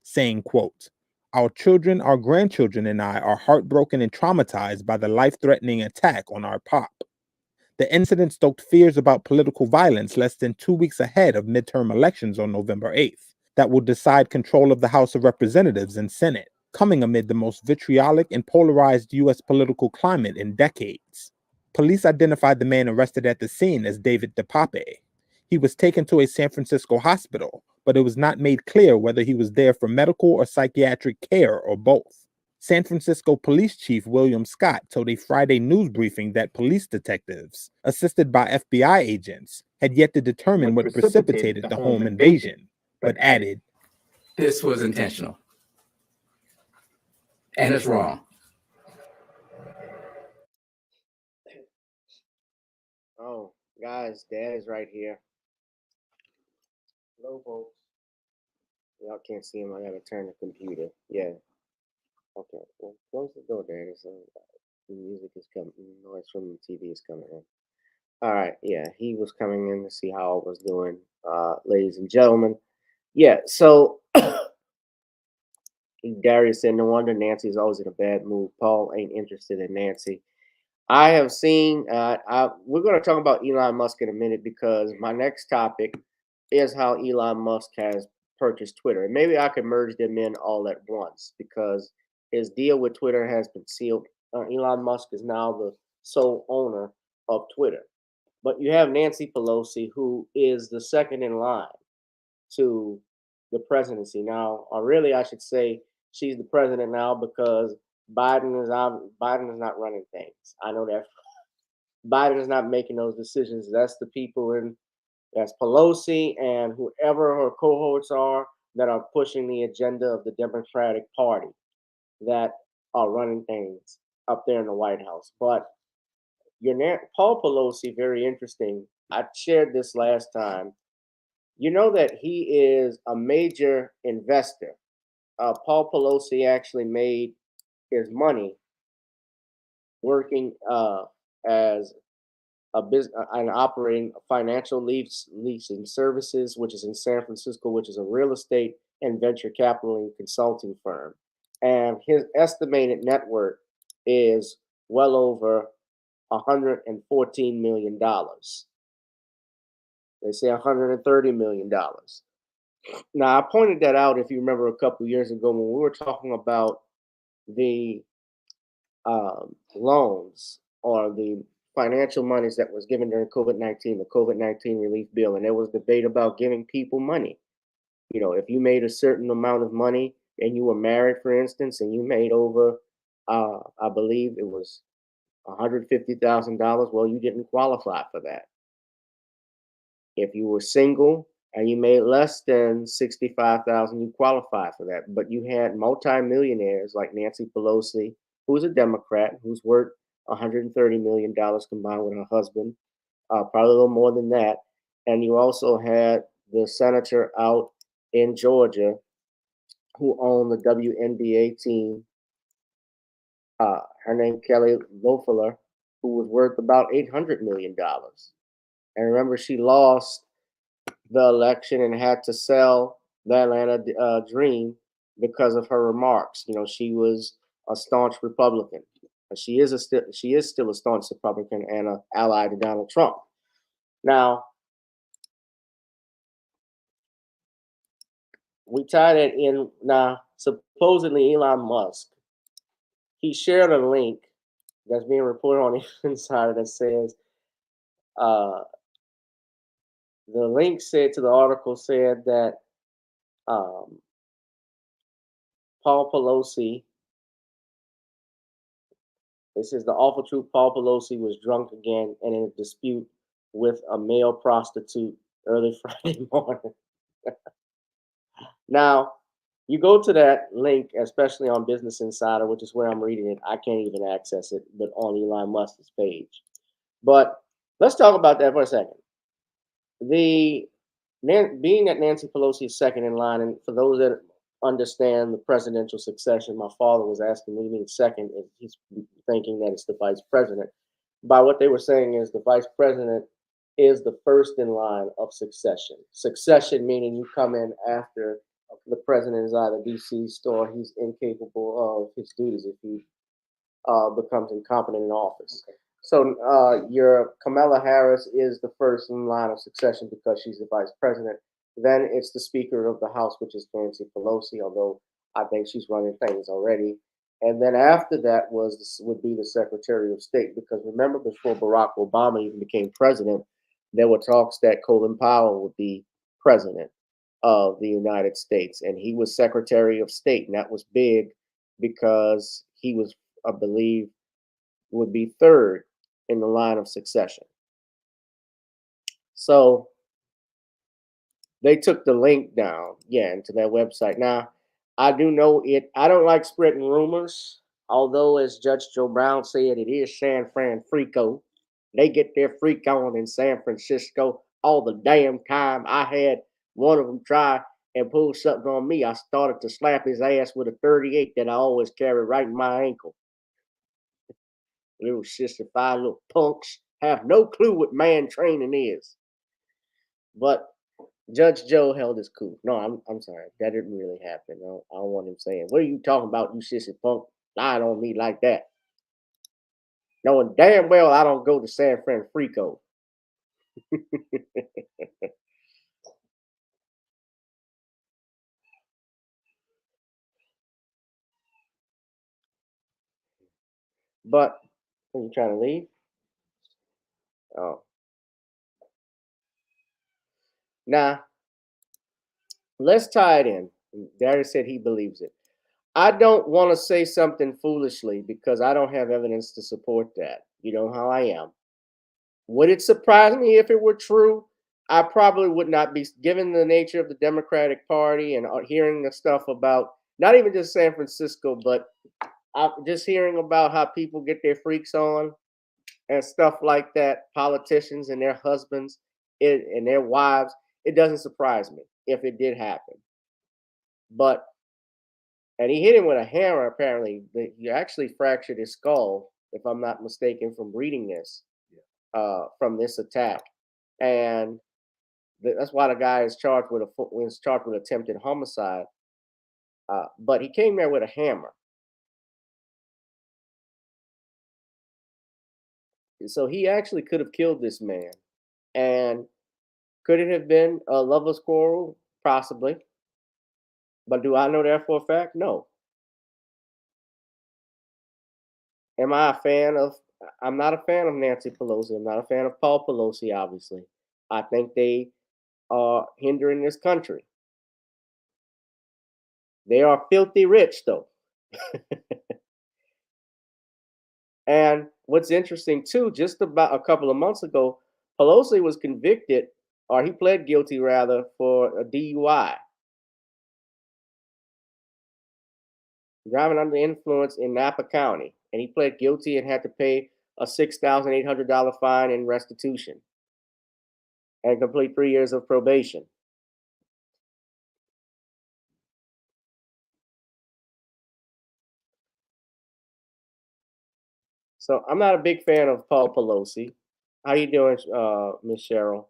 saying, quote, "Our children, our grandchildren, and I are heartbroken and traumatized by the life-threatening attack on our pop. The incident stoked fears about political violence less than 2 weeks ahead of midterm elections on November 8th that will decide control of the House of Representatives and Senate, coming amid the most vitriolic and polarized U.S. political climate in decades." Police identified the man arrested at the scene as David DePape. He was taken to a San Francisco hospital, but it was not made clear whether he was there for medical or psychiatric care or both. San Francisco Police Chief William Scott told a Friday news briefing that police detectives, assisted by FBI agents, had yet to determine what precipitated the home invasion, but added,
This was intentional. And it's wrong.
Oh, guys, Dad is right here. Hello, folks. Y'all can't see him. I gotta turn the computer. Yeah. Okay. Well, close the door, Dad. So the music is coming. Noise from the TV is coming in. All right. Yeah, he was coming in to see how I was doing, ladies and gentlemen. Yeah. So Darius said, "No wonder Nancy's always in a bad mood. Paul ain't interested in Nancy." I have seen. We're going to talk about Elon Musk in a minute because my next topic is how Elon Musk has purchased Twitter, and maybe I could merge them in all at once because his deal with Twitter has been sealed. Elon Musk is now the sole owner of Twitter, but you have Nancy Pelosi, who is the second in line to the presidency now, or really, I should say, she's the president now because Biden is not running things. I know that Biden is not making those decisions. That's the people that's Pelosi and whoever her cohorts are that are pushing the agenda of the Democratic Party that are running things up there in the White House. But Paul Pelosi, very interesting. I shared this last time. You know that he is a major investor. Paul Pelosi actually made his money working as a business and operating financial leasing services, which is in San Francisco, which is a real estate and venture capital and consulting firm. And his estimated net worth is well over $114 million. They say $130 million. Now, I pointed that out, if you remember, a couple of years ago when we were talking about the loans or the financial monies that was given during COVID-19, the COVID-19 relief bill, and there was debate about giving people money. You know, if you made a certain amount of money and you were married, for instance, and you made over, I believe it was $150,000, well, you didn't qualify for that. If you were single and you made less than $65,000, you qualify for that. But you had multimillionaires like Nancy Pelosi, who's a Democrat, who's worth $130 million combined with her husband, probably a little more than that. And you also had the senator out in Georgia who owned the WNBA team. Her name Kelly Loeffler, who was worth about $800 million. And remember, she lost the election and had to sell the Atlanta Dream because of her remarks. You know, she was a staunch Republican. She is still a staunch Republican and an ally to Donald Trump. Now, we tie that in. Now, supposedly Elon Musk, he shared a link that's being reported on the Insider that says uh, the link said to the article said that um, Paul Pelosi. It says the awful truth: Paul Pelosi was drunk again and in a dispute with a male prostitute early Friday morning. Now, you go to that link, especially on Business Insider, which is where I'm reading it. I can't even access it, but on Elon Musk's page. But let's talk about that for a second. Being that Nancy Pelosi is second in line, and for those that understand the presidential succession, my father was asking me to mean second, and he's thinking that it's the vice president. By what they were saying is the vice president is the first in line of succession. Succession meaning you come in after the president is either deceased or he's incapable of his duties if he becomes incompetent in office. Okay. So your Kamala Harris is the first in line of succession because she's the vice president. Then it's the Speaker of the House, which is Nancy Pelosi, although I think she's running things already. And then after that would be the Secretary of State, because remember before Barack Obama even became president, there were talks that Colin Powell would be president of the United States, and he was Secretary of State, and that was big because he was, I believe, would be third in the line of succession. So they took the link down, into their website. Now, I do know it. I don't like spreading rumors, although, as Judge Joe Brown said, it is San Francisco. They get their freak on in San Francisco all the damn time. I had one of them try and pull something on me. I started to slap his ass with a 38 that I always carry right in my ankle. Little sissified little punks have no clue what man training is. But Judge Joe held his cool. No, I'm sorry. That didn't really happen. I don't want him saying, "What are you talking about, you sissy punk? Lying on me like that." Knowing damn well I don't go to San Francisco. But are you trying to leave? Oh. Now, let's tie it in. Darius said he believes it. I don't want to say something foolishly because I don't have evidence to support that. You know how I am. Would it surprise me if it were true? I probably would not be, given the nature of the Democratic Party and hearing the stuff about not even just San Francisco, but just hearing about how people get their freaks on and stuff like that, politicians and their husbands and their wives. It doesn't surprise me if it did happen. And he hit him with a hammer, apparently. He actually fractured his skull, if I'm not mistaken, from reading this, from this attack. And that's why the guy is charged with attempted homicide. But he came there with a hammer. So he actually could have killed this man. And could it have been a lover's quarrel? Possibly. But do I know that for a fact? No. Am I a fan of? I'm not a fan of Nancy Pelosi. I'm not a fan of Paul Pelosi, obviously. I think they are hindering this country. They are filthy rich, though. And what's interesting, too, just about a couple of months ago, Pelosi was convicted, or he pled guilty, rather, for a DUI. Driving under the influence in Napa County. And he pled guilty and had to pay a $6,800 fine and restitution and complete 3 years of probation. So I'm not a big fan of Paul Pelosi. How you doing, Miss Cheryl?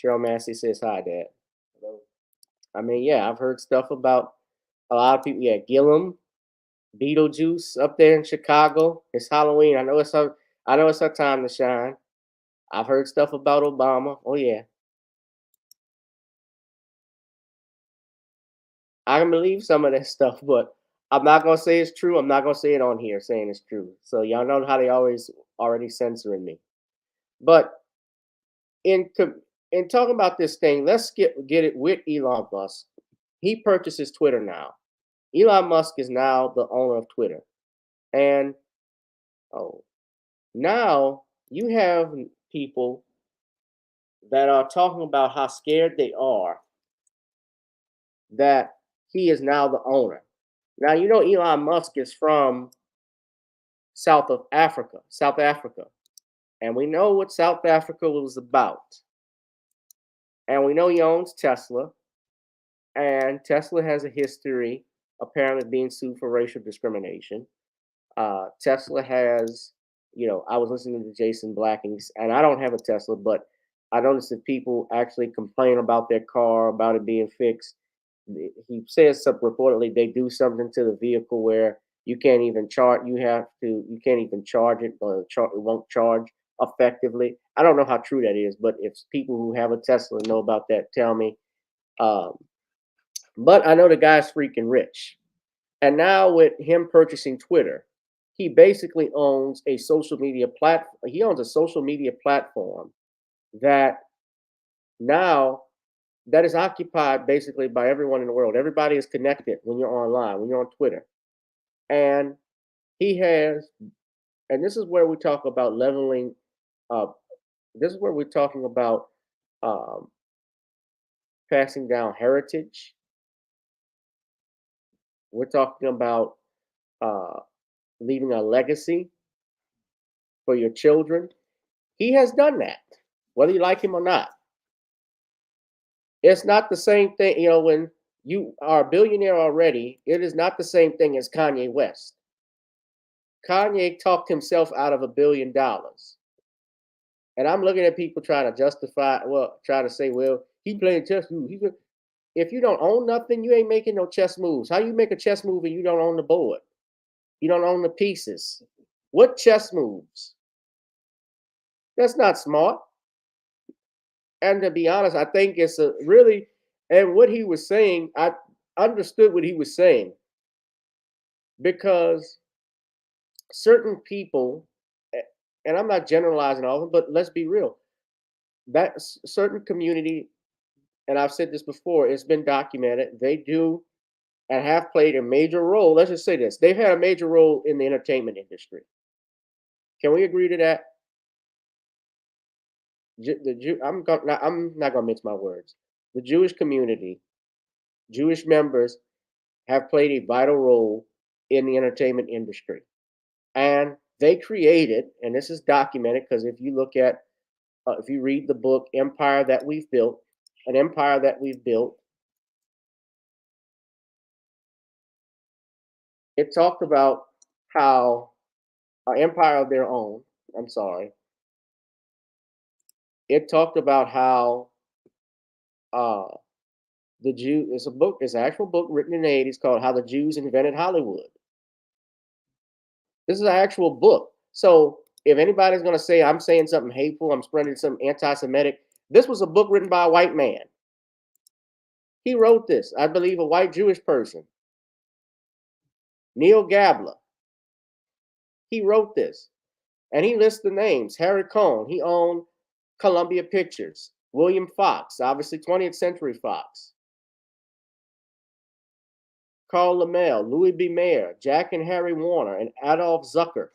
Cheryl Massey says hi, Dad. Hello. I mean, yeah, I've heard stuff about a lot of people. Yeah, Gillum, Beetlejuice up there in Chicago. It's Halloween. I know it's her time to shine. I've heard stuff about Obama. Oh yeah. I can believe some of that stuff, but I'm not gonna say it's true. I'm not gonna say it on here saying it's true. So y'all know how they always already censoring me. But in in talking about this thing, let's get it with Elon Musk. He purchases Twitter now. Elon Musk is now the owner of Twitter, and now you have people that are talking about how scared they are that he is now the owner. Now you know Elon Musk is from South Africa, and we know what South Africa was about, and we know he owns Tesla, and Tesla has a history apparently being sued for racial discrimination. Tesla has, I was listening to Jason Black, and I don't have a Tesla, but I noticed that people actually complain about their car, about it being fixed. He says reportedly they do something to the vehicle where you can't even charge. You can't even charge it, or it won't charge effectively. I don't know how true that is, but if people who have a Tesla know about that, tell me. But I know the guy's freaking rich. And now with him purchasing Twitter, he basically owns a social media platform. He owns a social media platform that now that is occupied basically by everyone in the world. Everybody is connected when you're online, when you're on Twitter. And he has, and this is where we talk about leveling up. This is where we're talking about passing down heritage. We're talking about leaving a legacy for your children. He has done that, whether you like him or not. It's not the same thing, when you are a billionaire already, it is not the same thing as Kanye West. Kanye talked himself out of $1 billion. And I'm looking at people trying to try to say, well, he playing chess moves. If you don't own nothing, you ain't making no chess moves. How you make a chess move and you don't own the board? You don't own the pieces. What chess moves? That's not smart. And to be honest, I think it's and what he was saying, I understood what he was saying, because certain people, and I'm not generalizing all of them, but let's be real, that certain community, and I've said this before, it's been documented, they do and have played a major role. Let's just say this, they've had a major role in the entertainment industry. Can we agree to that? I'm not going to mince my words. The Jewish community, Jewish members have played a vital role in the entertainment industry. And they created, and this is documented, because if you look at, if you read the book, Empire That We've Built, an empire that we've built, it talked about how an empire of their own, I'm sorry, it talked about how the Jew, it's an actual book written in the 80s called How the Jews Invented Hollywood. This is an actual book. So if anybody's going to say I'm saying something hateful, I'm spreading something anti-Semitic, this was a book written by a white man. He wrote this, I believe, a white Jewish person, Neil Gabler. He wrote this, and he lists the names. Harry Cohn, he owned Columbia Pictures. William Fox, obviously 20th Century Fox. Carl Lammel, Louis B. Mayer, Jack and Harry Warner, and Adolf Zucker.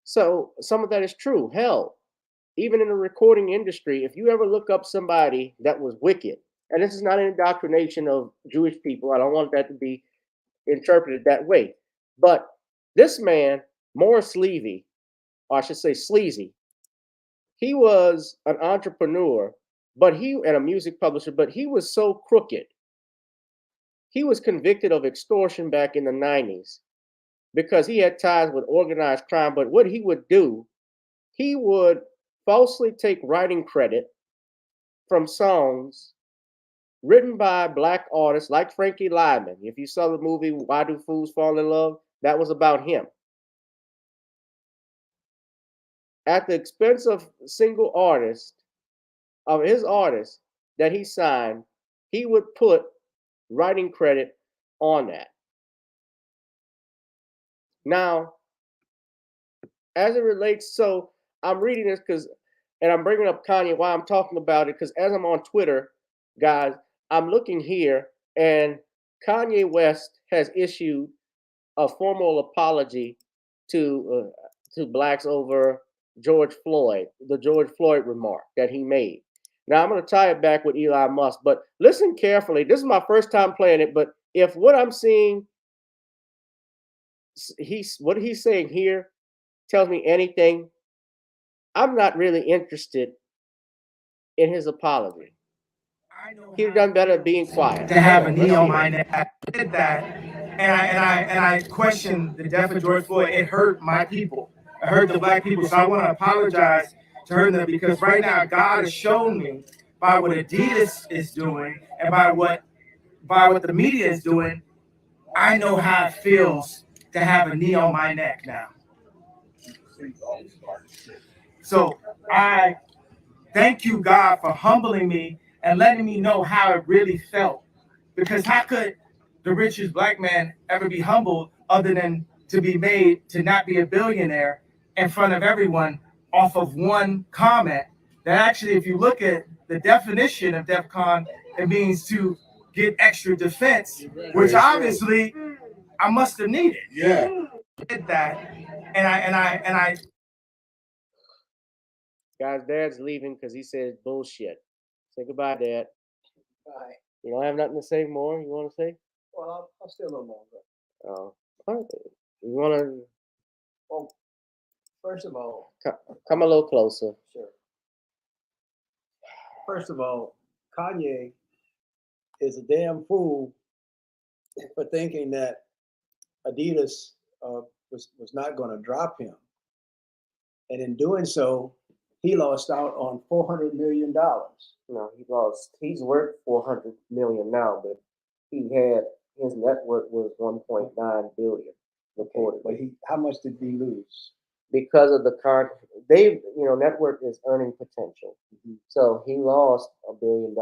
So some of that is true. Hell, even in the recording industry, if you ever look up somebody that was wicked, and this is not an indoctrination of Jewish people, I don't want that to be interpreted that way, but this man, Morris Levy, or I should say Sleazy, he was an entrepreneur, and a music publisher, but he was so crooked. He was convicted of extortion back in the 90s because he had ties with organized crime. But what he would do, he would falsely take writing credit from songs written by Black artists like Frankie Lyman. If you saw the movie Why Do Fools Fall in Love, that was about him. At the expense of his artists, that he signed, he would put writing credit on that. Now, as it relates, so I'm reading this and I'm bringing up Kanye while I'm talking about it, because as I'm on Twitter, guys, I'm looking here, and Kanye West has issued a formal apology to blacks over George Floyd, the George Floyd remark that he made. Now I'm going to tie it back with Elon Musk, but listen carefully. This is my first time playing it, but if what I'm seeing, what he's saying here tells me anything, I'm not really interested in his apology. He'd done better being quiet.
To have a knee on my neck, I did that, and I questioned the death of George Floyd. It hurt my people. It hurt the black people. So I want to apologize to her because right now God has shown me by what Adidas is doing and by what the media is doing, I know how it feels to have a knee on my neck now. So I thank you, God, for humbling me and letting me know how it really felt. Because how could the richest black man ever be humbled other than to be made to not be a billionaire in front of everyone off of one comment that actually, if you look at the definition of DEFCON, it means to get extra defense, which obviously I must have needed. Yeah. Did that, and I.
Guys, Dad's leaving because he said bullshit. Say goodbye, Dad.
Bye.
You don't have nothing to say more? You want to say?
Well, I'll stay a little longer.
Oh, you want to?
Well, first of all,
come a little closer.
Sure. First of all, Kanye is a damn fool for thinking that Adidas was not going to drop him, and in doing so, he lost out on $400 million.
No, he's worth $400 million now, but his net worth was $1.9 billion reported.
But how much did he lose?
Because of the net worth is earning potential. Mm-hmm. So he lost $1 billion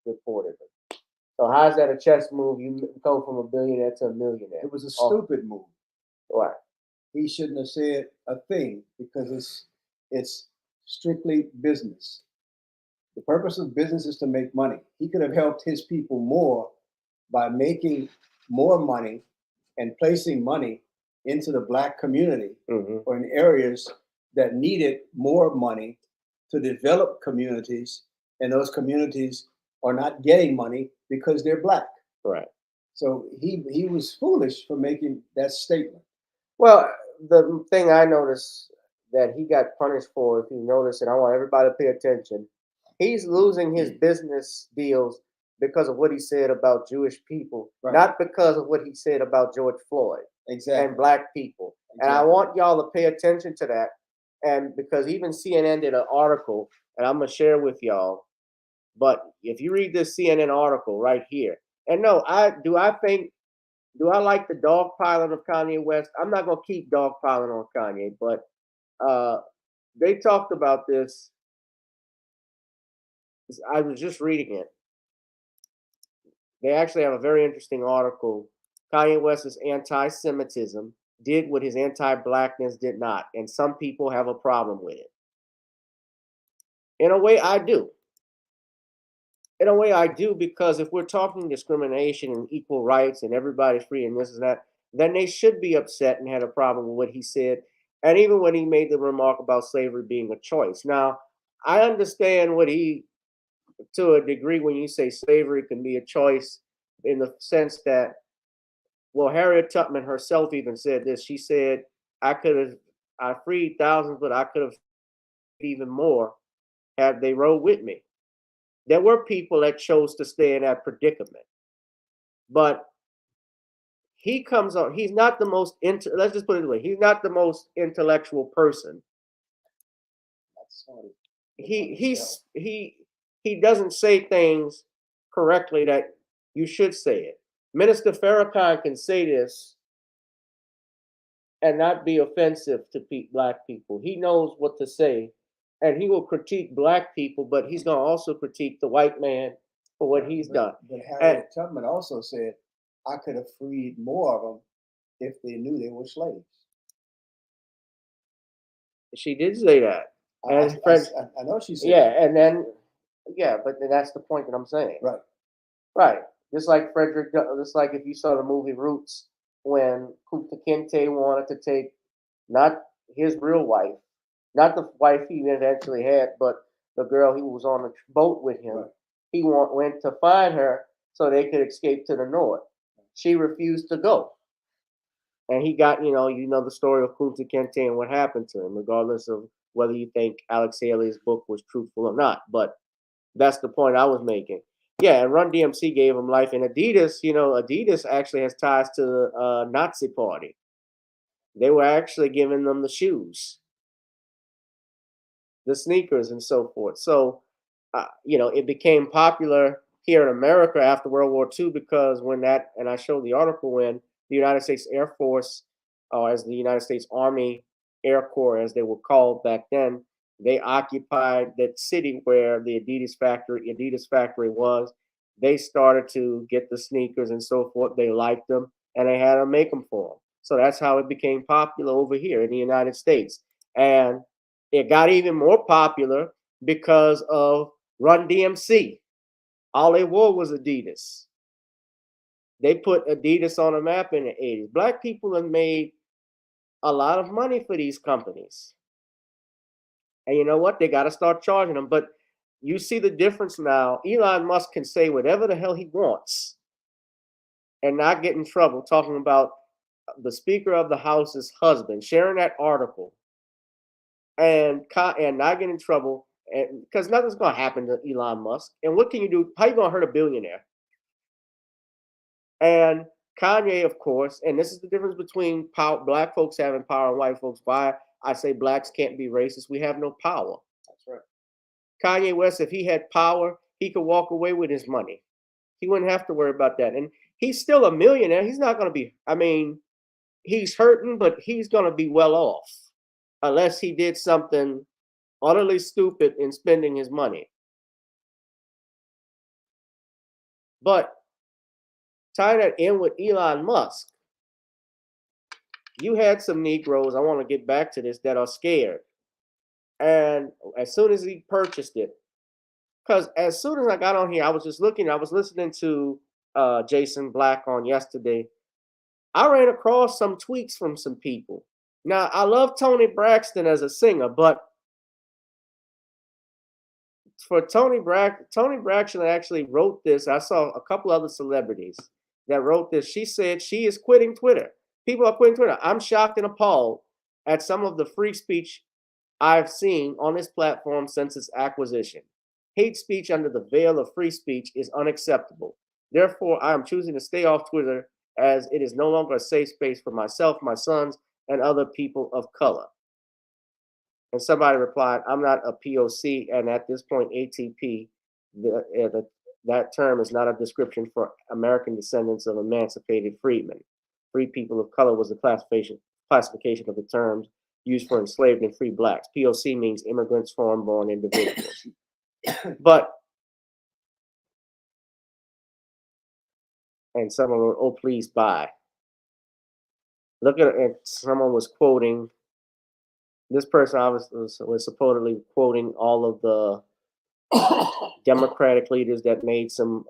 reportedly. So how's that a chess move? You go from a billionaire to a millionaire.
It was a stupid move.
Why?
He shouldn't have said a thing because it's strictly business. The purpose of business is to make money. He could have helped his people more by making more money and placing money into the black community or in areas that needed more money to develop communities, and those communities are not getting money because they're black.
Right.
So he was foolish for making that statement.
Well, the thing I noticed that he got punished for, if you notice, and I want everybody to pay attention, he's losing his business deals because of what he said about Jewish people, not because of what he said about George Floyd and black people. And I want y'all to pay attention to that. And because even CNN did an article, and I'm going to share with y'all, but if you read this CNN article right here, and no, do I like the dogpiling of Kanye West? I'm not going to keep dogpiling on Kanye, but they talked about this. I was just reading it. They actually have a very interesting article. Kanye West's anti-Semitism did what his anti-blackness did not, and some people have a problem with it. In a way, I do. In a way, I do, because if we're talking discrimination and equal rights and everybody's free and this and that, then they should be upset and had a problem with what he said. And even when he made the remark about slavery being a choice. Now, I understand to a degree, when you say slavery can be a choice, in the sense that, well, Harriet Tubman herself even said this. She said, I freed thousands, but I could have even more had they rode with me. There were people that chose to stay in that predicament. But he comes on, he's not the most, let's just put it away, he's not the most intellectual person. He doesn't say things correctly that you should say it. Minister Farrakhan can say this and not be offensive to black people. He knows what to say and he will critique black people, but he's going to also critique the white man for what he's done.
But
And
Harriet Tubman also said, I could have freed more of them if they knew they were slaves.
she did say that. And
I know she said
yeah,
that.
and then yeah, but that's the point that I'm saying.
Right.
Right. Just like just like if you saw the movie Roots, when Kunta Kinte wanted to take not his real wife, not the wife he eventually had, but the girl he was on the boat with him.
Right.
He went to find her so they could escape to the north. She refused to go. And he got, you know the story of Kunta Kinte and what happened to him, regardless of whether you think Alex Haley's book was truthful or not. But that's the point I was making. Yeah, and Run DMC gave him life. And Adidas, Adidas actually has ties to the Nazi party. They were actually giving them the shoes, the sneakers, and so forth. So, it became popular here in America after World War II because and I showed the article when the United States Air Force, or as the United States Army Air Corps, as they were called back then, they occupied that city where the Adidas factory was. They started to get the sneakers and so forth. They liked them, and they had to make them for them. So that's how it became popular over here in the United States. And it got even more popular because of Run DMC. All they wore was Adidas. They put Adidas on a map in the 80s. Black people have made a lot of money for these companies. And you know what? They got to start charging them. But you see the difference now. Elon Musk can say whatever the hell he wants and not get in trouble, talking about the Speaker of the House's husband, sharing that article and not get in trouble, and because nothing's going to happen to Elon Musk. And what can you do? How you going to hurt a billionaire? And Kanye, of course, and this is the difference between black folks having power and white folks. Why I say blacks can't be racist. We have no power.
That's right.
Kanye West, if he had power, he could walk away with his money. He wouldn't have to worry about that. And he's still a millionaire. He's not going to be, he's hurting, but he's going to be well off unless he did something utterly stupid in spending his money. But tie that in with Elon Musk. You had some Negroes, I want to get back to this, that are scared. And as soon as he purchased it, because as soon as I got on here, I was listening to Jason Black on yesterday. I ran across some tweets from some people. Now, I love Tony Braxton as a singer, but for Tony Braxton actually wrote this. I saw a couple other celebrities that wrote this. She said she is quitting Twitter. People are quitting Twitter. I'm shocked and appalled at some of the free speech I've seen on this platform since its acquisition. Hate speech under the veil of free speech is unacceptable. Therefore, I am choosing to stay off Twitter as it is no longer a safe space for myself, my sons, and other people of color. And somebody replied, I'm not a POC, and at this point, ATP, that term is not a description for American descendants of emancipated freedmen. Free people of color was the classification of the terms used for enslaved and free blacks. POC means immigrants, foreign-born individuals. But, and someone wrote, oh, please buy. Look at it, and someone was quoting, this person obviously was supposedly quoting all of the Democratic leaders that made some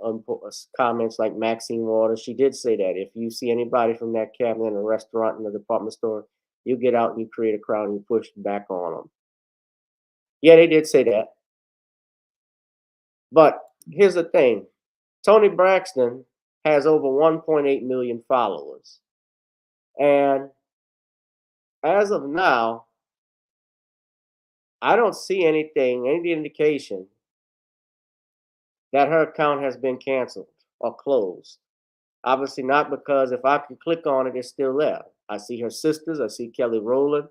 comments like Maxine Waters. She did say that if you see anybody from that cabinet in a restaurant, in a department store, you get out and you create a crowd and you push back on them. Yeah, they did say that. But here's the thing. Tony Braxton has over 1.8 million followers. And as of now, I don't see any indication that her account has been canceled or closed. Obviously not, because if I can click on it, it's still there. I see her sisters. I see Kelly Rowland.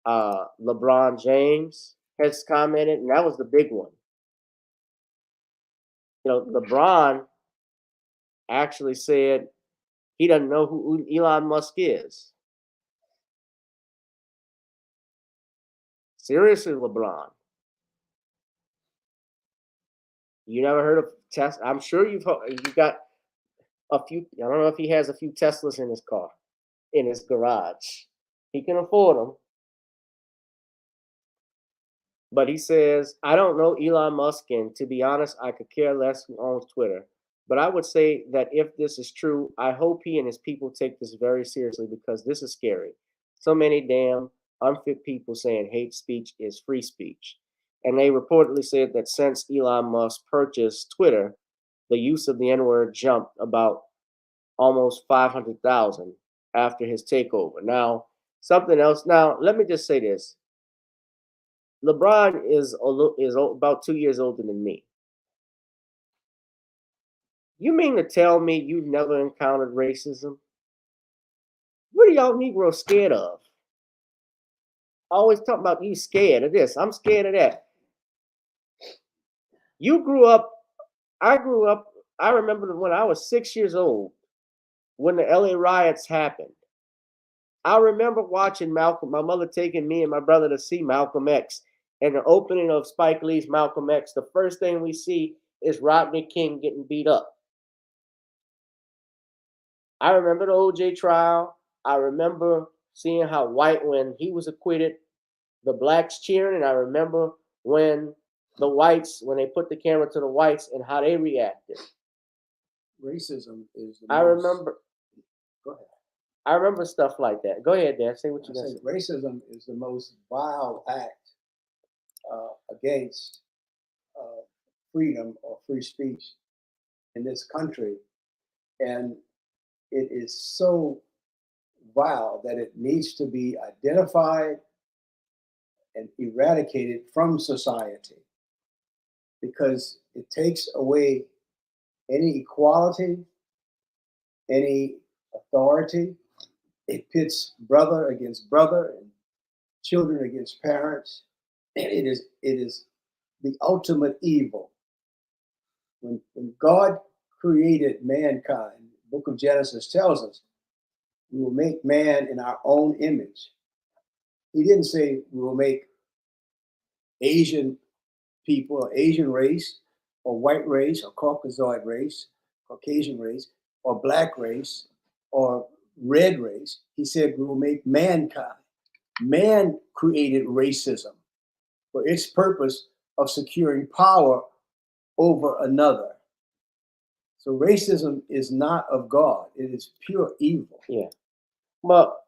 LeBron James has commented, and that was the big one. LeBron actually said he doesn't know who Elon Musk is. Seriously, LeBron. You never heard of Tesla? I'm sure you got a few. I don't know if he has a few Teslas in his car, in his garage. He can afford them. But he says, I don't know Elon Musk, and to be honest, I could care less who owns Twitter. But I would say that if this is true, I hope he and his people take this very seriously because this is scary. So many damn unfit people saying hate speech is free speech. And they reportedly said that since Elon Musk purchased Twitter, the use of the N-word jumped about almost 500,000 after his takeover. Now, something else. Now, let me just say this. LeBron is about 2 years older than me. You mean to tell me you've never encountered racism? What are y'all Negroes scared of? Always talking about you scared of this. I'm scared of that. You grew up. I grew up. I remember when I was 6 years old, when the LA riots happened. I remember watching Malcolm, my mother taking me and my brother to see Malcolm X. And the opening of Spike Lee's Malcolm X, the first thing we see is Rodney King getting beat up. I remember the OJ trial. I remember seeing how when he was acquitted, the blacks cheering. And I remember when the whites, when they put the camera to the whites and how they reacted.
Racism is the
I
most,
remember.
Go ahead.
I remember stuff like that. Go ahead, Dan. Say what you got to say.
Racism is the most vile act against freedom or free speech in this country. And it is so vile that it needs to be identified and eradicated from society because it takes away any equality, any authority. It pits brother against brother and children against parents. It is the ultimate evil. When God created mankind, the book of Genesis tells us, we will make man in our own image. He didn't say we will make Asian people or Asian race or white race or Caucasoid race, Caucasian race or black race or red race. He said we will make mankind. Man created racism for its purpose of securing power over another. So racism is not of God. It is pure evil.
Yeah. Well,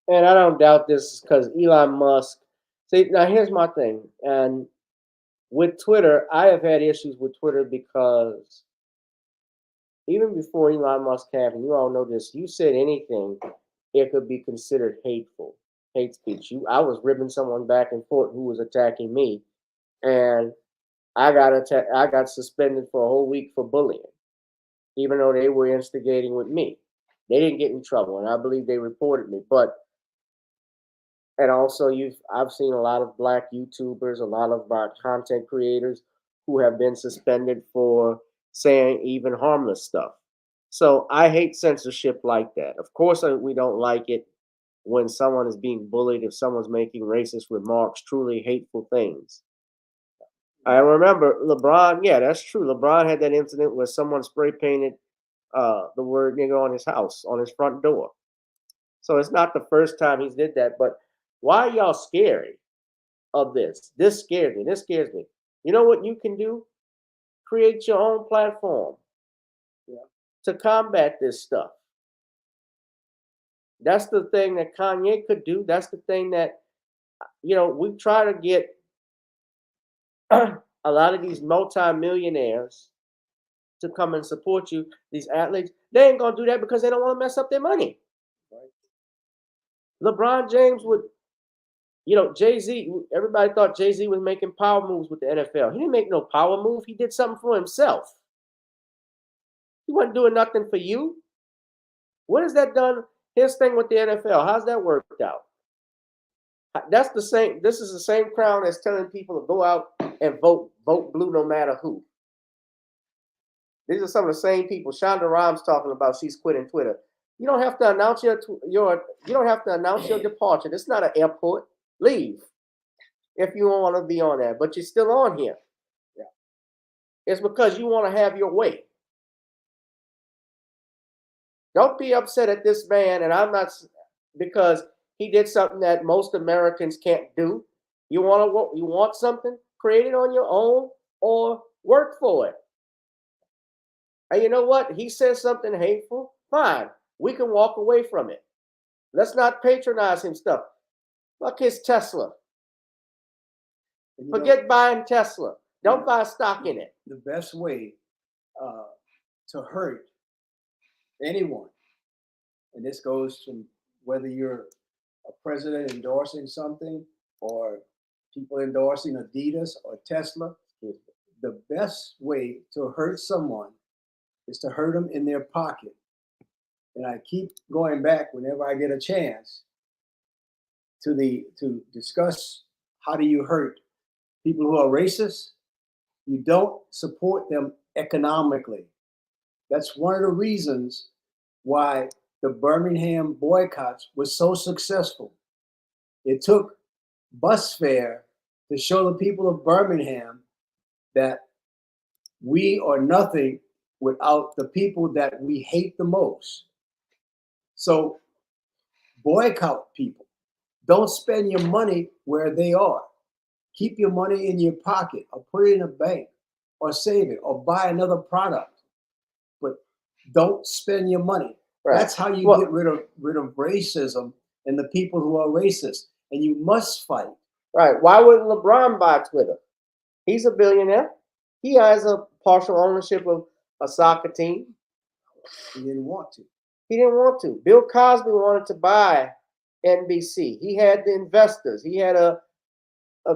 and I don't doubt this because Elon Musk. See, now here's my thing. And with Twitter, I have had issues with Twitter because even before Elon Musk happened, you all know this, you said anything, it could be considered hateful, hate speech. I was ribbing someone back and forth who was attacking me, and I got suspended for a whole week for bullying, even though they were instigating with me. They didn't get in trouble, and I believe they reported me. And also, I've seen a lot of black YouTubers, a lot of our content creators who have been suspended for saying even harmless stuff. So I hate censorship like that. Of course, we don't like it when someone is being bullied, if someone's making racist remarks, truly hateful things. I remember LeBron, yeah, that's true. LeBron had that incident where someone spray painted the word nigga on his house, on his front door. So it's not the first time he's did that, but why are y'all scary of this? This scares me. This scares me. You know what you can do? Create your own platform to combat this stuff. That's the thing that Kanye could do. That's the thing that, we try to get a lot of these multi-millionaires to come and support you, these athletes. They ain't going to do that because they don't want to mess up their money. Right? LeBron James would, Jay-Z, everybody thought Jay-Z was making power moves with the NFL. He didn't make no power move. He did something for himself. He wasn't doing nothing for you. What has that done? His thing with the NFL, how's that worked out? That's the same. This is the same crowd that's telling people to go out and vote blue no matter who. These are some of the same people. Shonda Rhimes talking about she's quitting Twitter. You don't have to announce you don't have to announce your departure. It's not an airport. Leave if you don't want to be on there, but you're still on here. It's because you want to have your way. Don't be upset at this man, and I'm not, because he did something that most Americans can't do. You want something, create it on your own or work for it. And you know what? He says something hateful. Fine, we can walk away from it. Let's not patronize him stuff. Fuck his Tesla. Forget buying Tesla. Don't buy stock in it.
The best way to hurt anyone, and this goes from whether you're a president endorsing something or people endorsing Adidas or Tesla, the best way to hurt someone is to hurt them in their pocket. And I keep going back whenever I get a chance to discuss how do you hurt people who are racist. You don't support them economically. That's one of the reasons why the Birmingham boycotts was so successful. It took bus fare to show the people of Birmingham that we are nothing without the people that we hate the most. So boycott people. Don't spend your money where they are. Keep your money in your pocket or put it in a bank or save it or buy another product. But don't spend your money.
Right.
That's how you get rid of racism and the people who are racist. And you must fight.
Right. Why wouldn't LeBron buy Twitter? He's a billionaire. He has a partial ownership of a soccer team.
He didn't want to.
He didn't want to. Bill Cosby wanted to buy NBC. He had the investors. He had a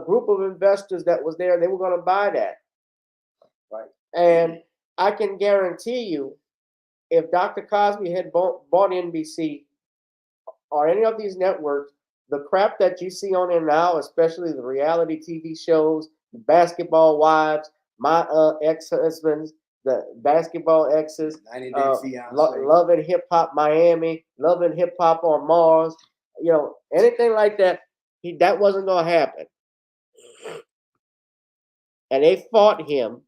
group of investors that was there. They were going to buy that.
Right.
And I can guarantee you, if Dr. Cosby had bought NBC or any of these networks, the crap that you see on there now, especially the reality TV shows, the basketball wives, my ex-husbands, the basketball exes,
90 Day Fiancé.
Love and Hip Hop Miami, Love and Hip Hop on Mars, anything like that, that wasn't going to happen. And they fought him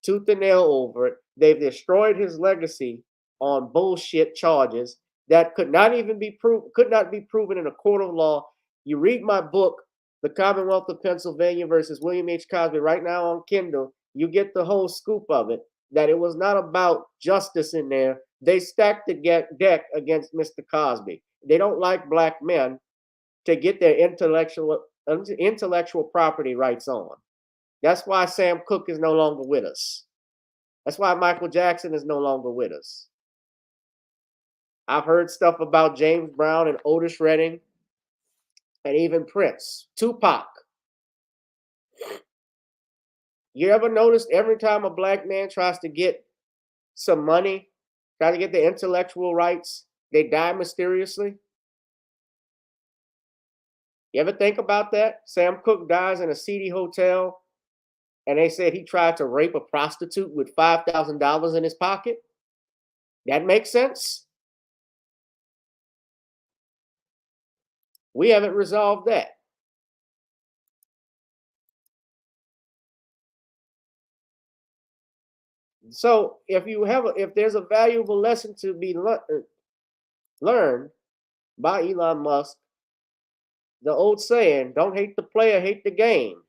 tooth and nail over it. They've destroyed his legacy on bullshit charges that could not be proven in a court of law. You read my book, The Commonwealth of Pennsylvania versus William H. Cosby, right now on Kindle. You get the whole scoop of it, that it was not about justice in there. They stacked the deck against Mr. Cosby. They don't like black men to get their intellectual property rights on. That's why Sam Cooke is no longer with us. That's why Michael Jackson is no longer with us. I've heard stuff about James Brown and Otis Redding and even Prince, Tupac. You ever noticed every time a black man tries to get some money, try to get the intellectual rights, they die mysteriously? You ever think about that? Sam Cooke dies in a seedy hotel, and they said he tried to rape a prostitute with $5,000 in his pocket. That makes sense? We haven't resolved that. So if there's a valuable lesson to be learned by Elon Musk, the old saying, don't hate the player, hate the game.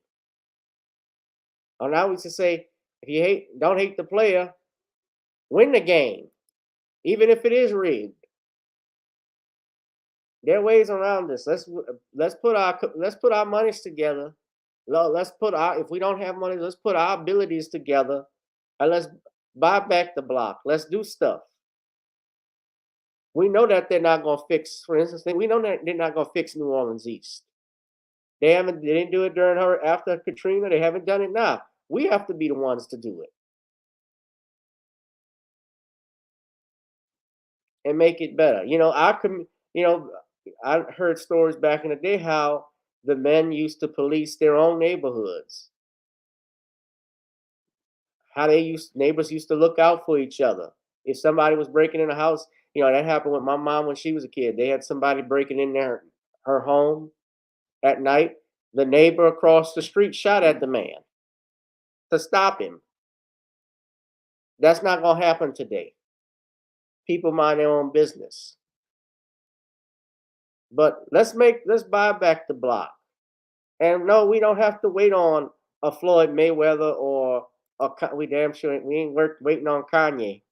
Or now we should say, don't hate the player, win the game, even if it is rigged. There are ways around this. Let's put our monies together. If we don't have money, let's put our abilities together, and let's buy back the block. Let's do stuff. We know that they're not going to fix, for instance, we know that they're not going to fix New Orleans East. They didn't do it after Katrina. They haven't done it now. We have to be the ones to do it and make it better. I heard stories back in the day how the men used to police their own neighborhoods. How neighbors used to look out for each other. If somebody was breaking in a house, that happened with my mom when she was a kid. They had somebody breaking in her home at night. The neighbor across the street shot at the man to stop him. That's not gonna happen today. People mind their own business. But let's buy back the block. And no, we don't have to wait on a Floyd Mayweather or we damn sure we ain't waiting on Kanye.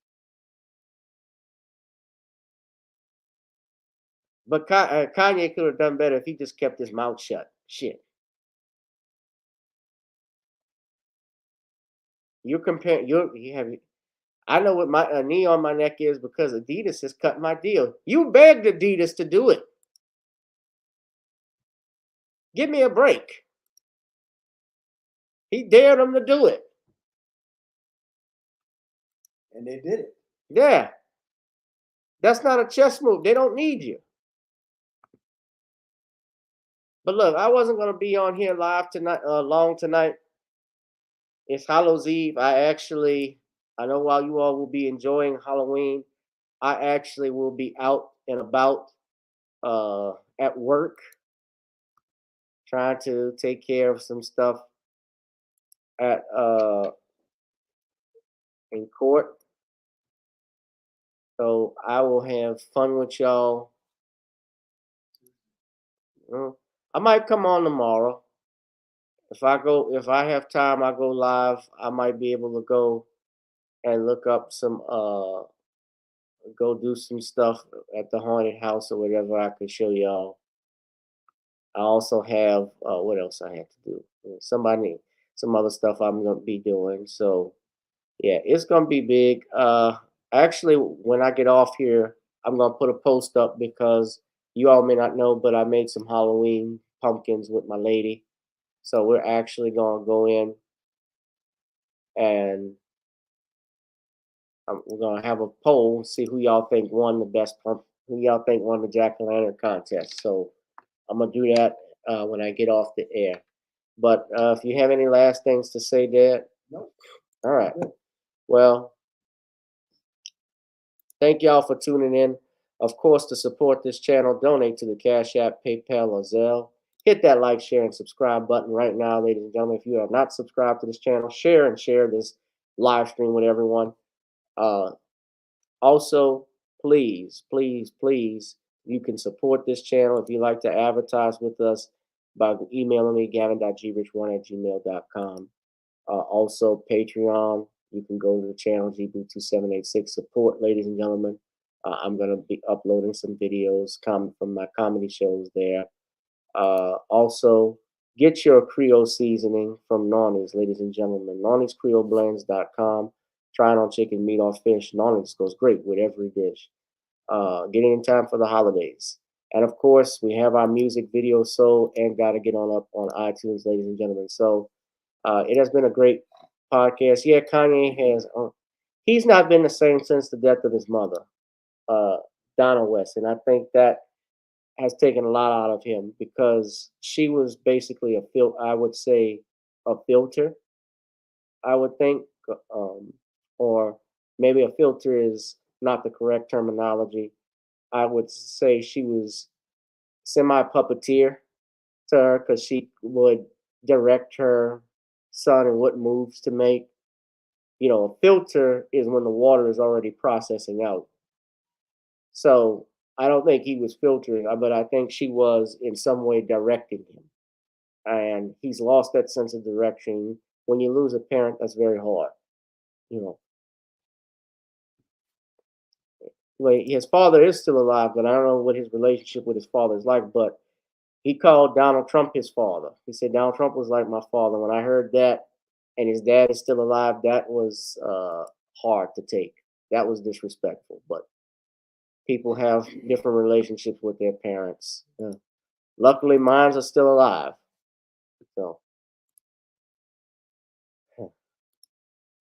But Kanye could have done better if he just kept his mouth shut. Shit. You compare I know what my knee on my neck is because Adidas has cut my deal. You begged Adidas to do it. Give me a break. He dared them to do it.
And they did it.
Yeah. That's not a chess move. They don't need you. But look, I wasn't going to be on here live tonight, long tonight. It's Hallows Eve. I know while you all will be enjoying Halloween, I actually will be out and about at work, trying to take care of some stuff at in court. So I will have fun with y'all. I might come on tomorrow. If I have time, I go live. I might be able to go and look up some go do some stuff at the haunted house or whatever I could show y'all. I also have what else I have to do? Some other stuff I'm gonna be doing. So yeah, it's gonna be big. Actually, when I get off here, I'm gonna put a post up because you all may not know, but I made some Halloween pumpkins with my lady. So we're actually gonna go in and we're gonna have a poll, see who y'all think won the best who y'all think won the jack-o'-lantern contest. So I'm gonna do that when I get off the air. But if you have any last things to say, Dad?
No.
All right. Well, thank y'all for tuning in. Of course, to support this channel, donate to the Cash App, PayPal, or Zelle. Hit that like, share, and subscribe button right now, ladies and gentlemen. If you have not subscribed to this channel, share this live stream with everyone. Also, please, please, please, you can support this channel if you like to advertise with us by emailing me, gavin.grich1@gmail.com. Also, Patreon, you can go to the channel, GB2786. Support, ladies and gentlemen. I'm going to be uploading some videos from my comedy shows there. Also, get your Creole seasoning from Nonny's, ladies and gentlemen. Nonny'sCreoleBlends.com. Trying on chicken, meat, or fish. Nonny's goes great with every dish. Getting in time for the holidays. And of course, we have our music video sold and got to get up on iTunes, ladies and gentlemen. So it has been a great podcast. Yeah, Kanye has. He's not been the same since the death of his mother, Donna West. And I think that has taken a lot out of him because she was basically a filter, I would think. Or maybe a filter is not the correct terminology. I would say she was semi-puppeteer to her because she would direct her son and what moves to make. A filter is when the water is already processing out. So I don't think he was filtering, but I think she was in some way directing him. And he's lost that sense of direction. When you lose a parent, that's very hard. His father is still alive, but I don't know what his relationship with his father is like. But he called Donald Trump his father. He said Donald Trump was like my father. When I heard that, and his dad is still alive, that was hard to take. That was disrespectful. But people have different relationships with their parents. Luckily, mine are still alive. So, all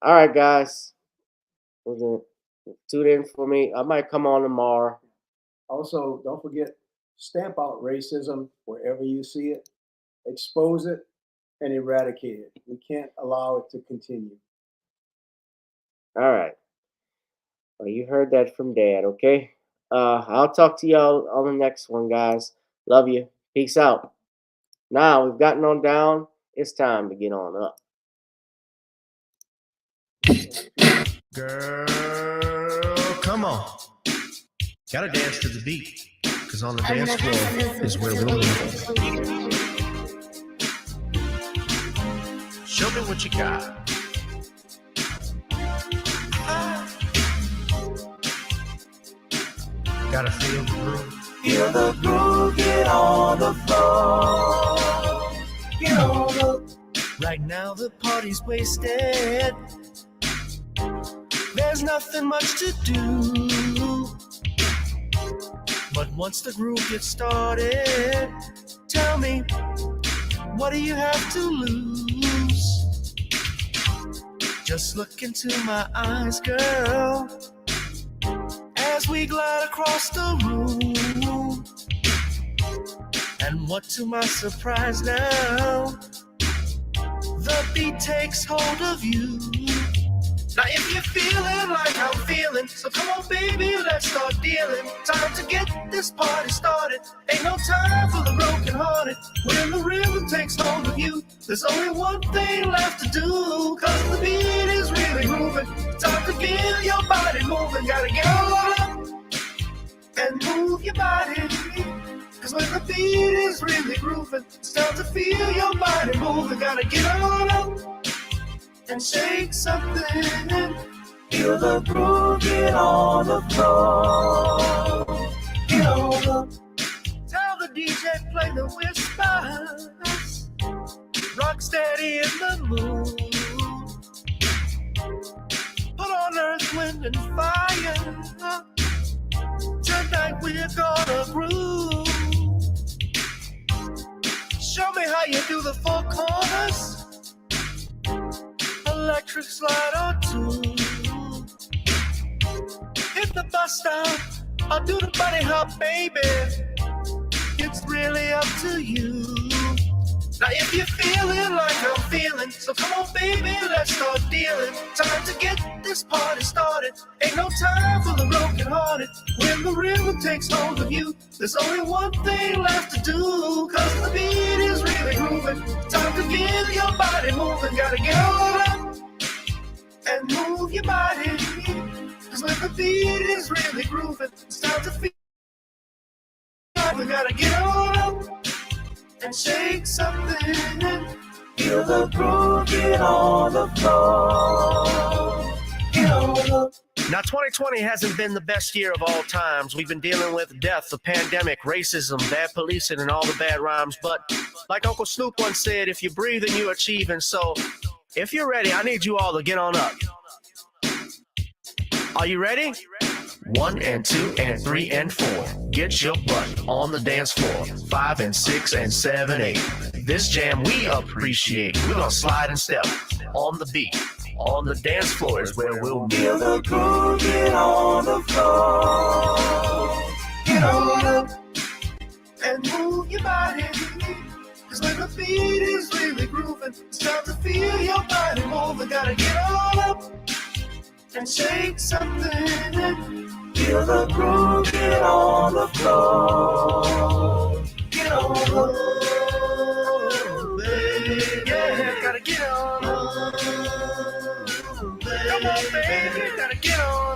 right, guys. Tune in for me. I might come on tomorrow.
Also, don't forget, stamp out racism wherever you see it, expose it, and eradicate it. We can't allow it to continue.
All right. Well, you heard that from Dad, okay? I'll talk to y'all on the next one, guys. Love you. Peace out. Now we've gotten on down. It's time to get on up.
Girl, come on. Gotta dance to the beat, cause on the dance floor is where we'll meet. Show me what you got. Gotta feel the groove.
Feel the groove, get on the floor. Get on the.
Right now the party's wasted. There's nothing much to do. But once the groove gets started, tell me, what do you have to lose? Just look into my eyes, girl, as we glide across the room. And what to my surprise now, the beat takes hold of you. Now if you're feeling like I'm feeling, so come on baby, let's start dealing. Time to get this party started. Ain't no time for the broken hearted. When the rhythm takes hold of you, there's only one thing left to do. Cause the beat is really grooving. Time to feel your body moving. Gotta get on up and move your body. Cause when the beat is really grooving, it's time to feel your body moving. Gotta get on up and shake something.
Feel the groove, get on the floor. Get on the.
Tell the DJ play the whispers. Rock steady in the mood. Put on earth, wind, and fire. Tonight we're gonna groove. Show me how you do the four corners. Electric slide or two. Hit the bus stop or do the bunny hop, baby. It's really up to you. Now if you're feeling like I'm feeling, so come on baby, let's start dealing. Time to get this party started. Ain't no time for the broken hearted. When the rhythm takes hold of you, there's only one thing left to do. Cause the beat is really grooving. Time to get your body moving. Gotta get on up and move your body. Cause when the beat is really grooving, it's time to feel. We gotta get on up and shake something.
Feel the groove, get on the floor. Get on the.
Now, 2020 hasn't been the best year of all times. We've been dealing with death, the pandemic, racism, bad policing, and all the bad rhymes. But like Uncle Snoop once said, if you're breathing, you're achieving. So if you're ready, I need you all to get on up. Are you ready? 1 and 2 and 3 and 4. Get your butt on the dance floor. 5 and 6 and 7, 8. This jam we appreciate. We're gonna slide and step on the beat. On the dance floor is where we'll meet.
Feel the groove, get on the floor. Get on up
and move your body. Cause when the beat is really grooving, it's time to feel your body moving. Gotta get on up and shake something.
Feel the groove, get on the floor.
Get on up, baby. Yeah, gotta get on up. Come on, baby, gotta get on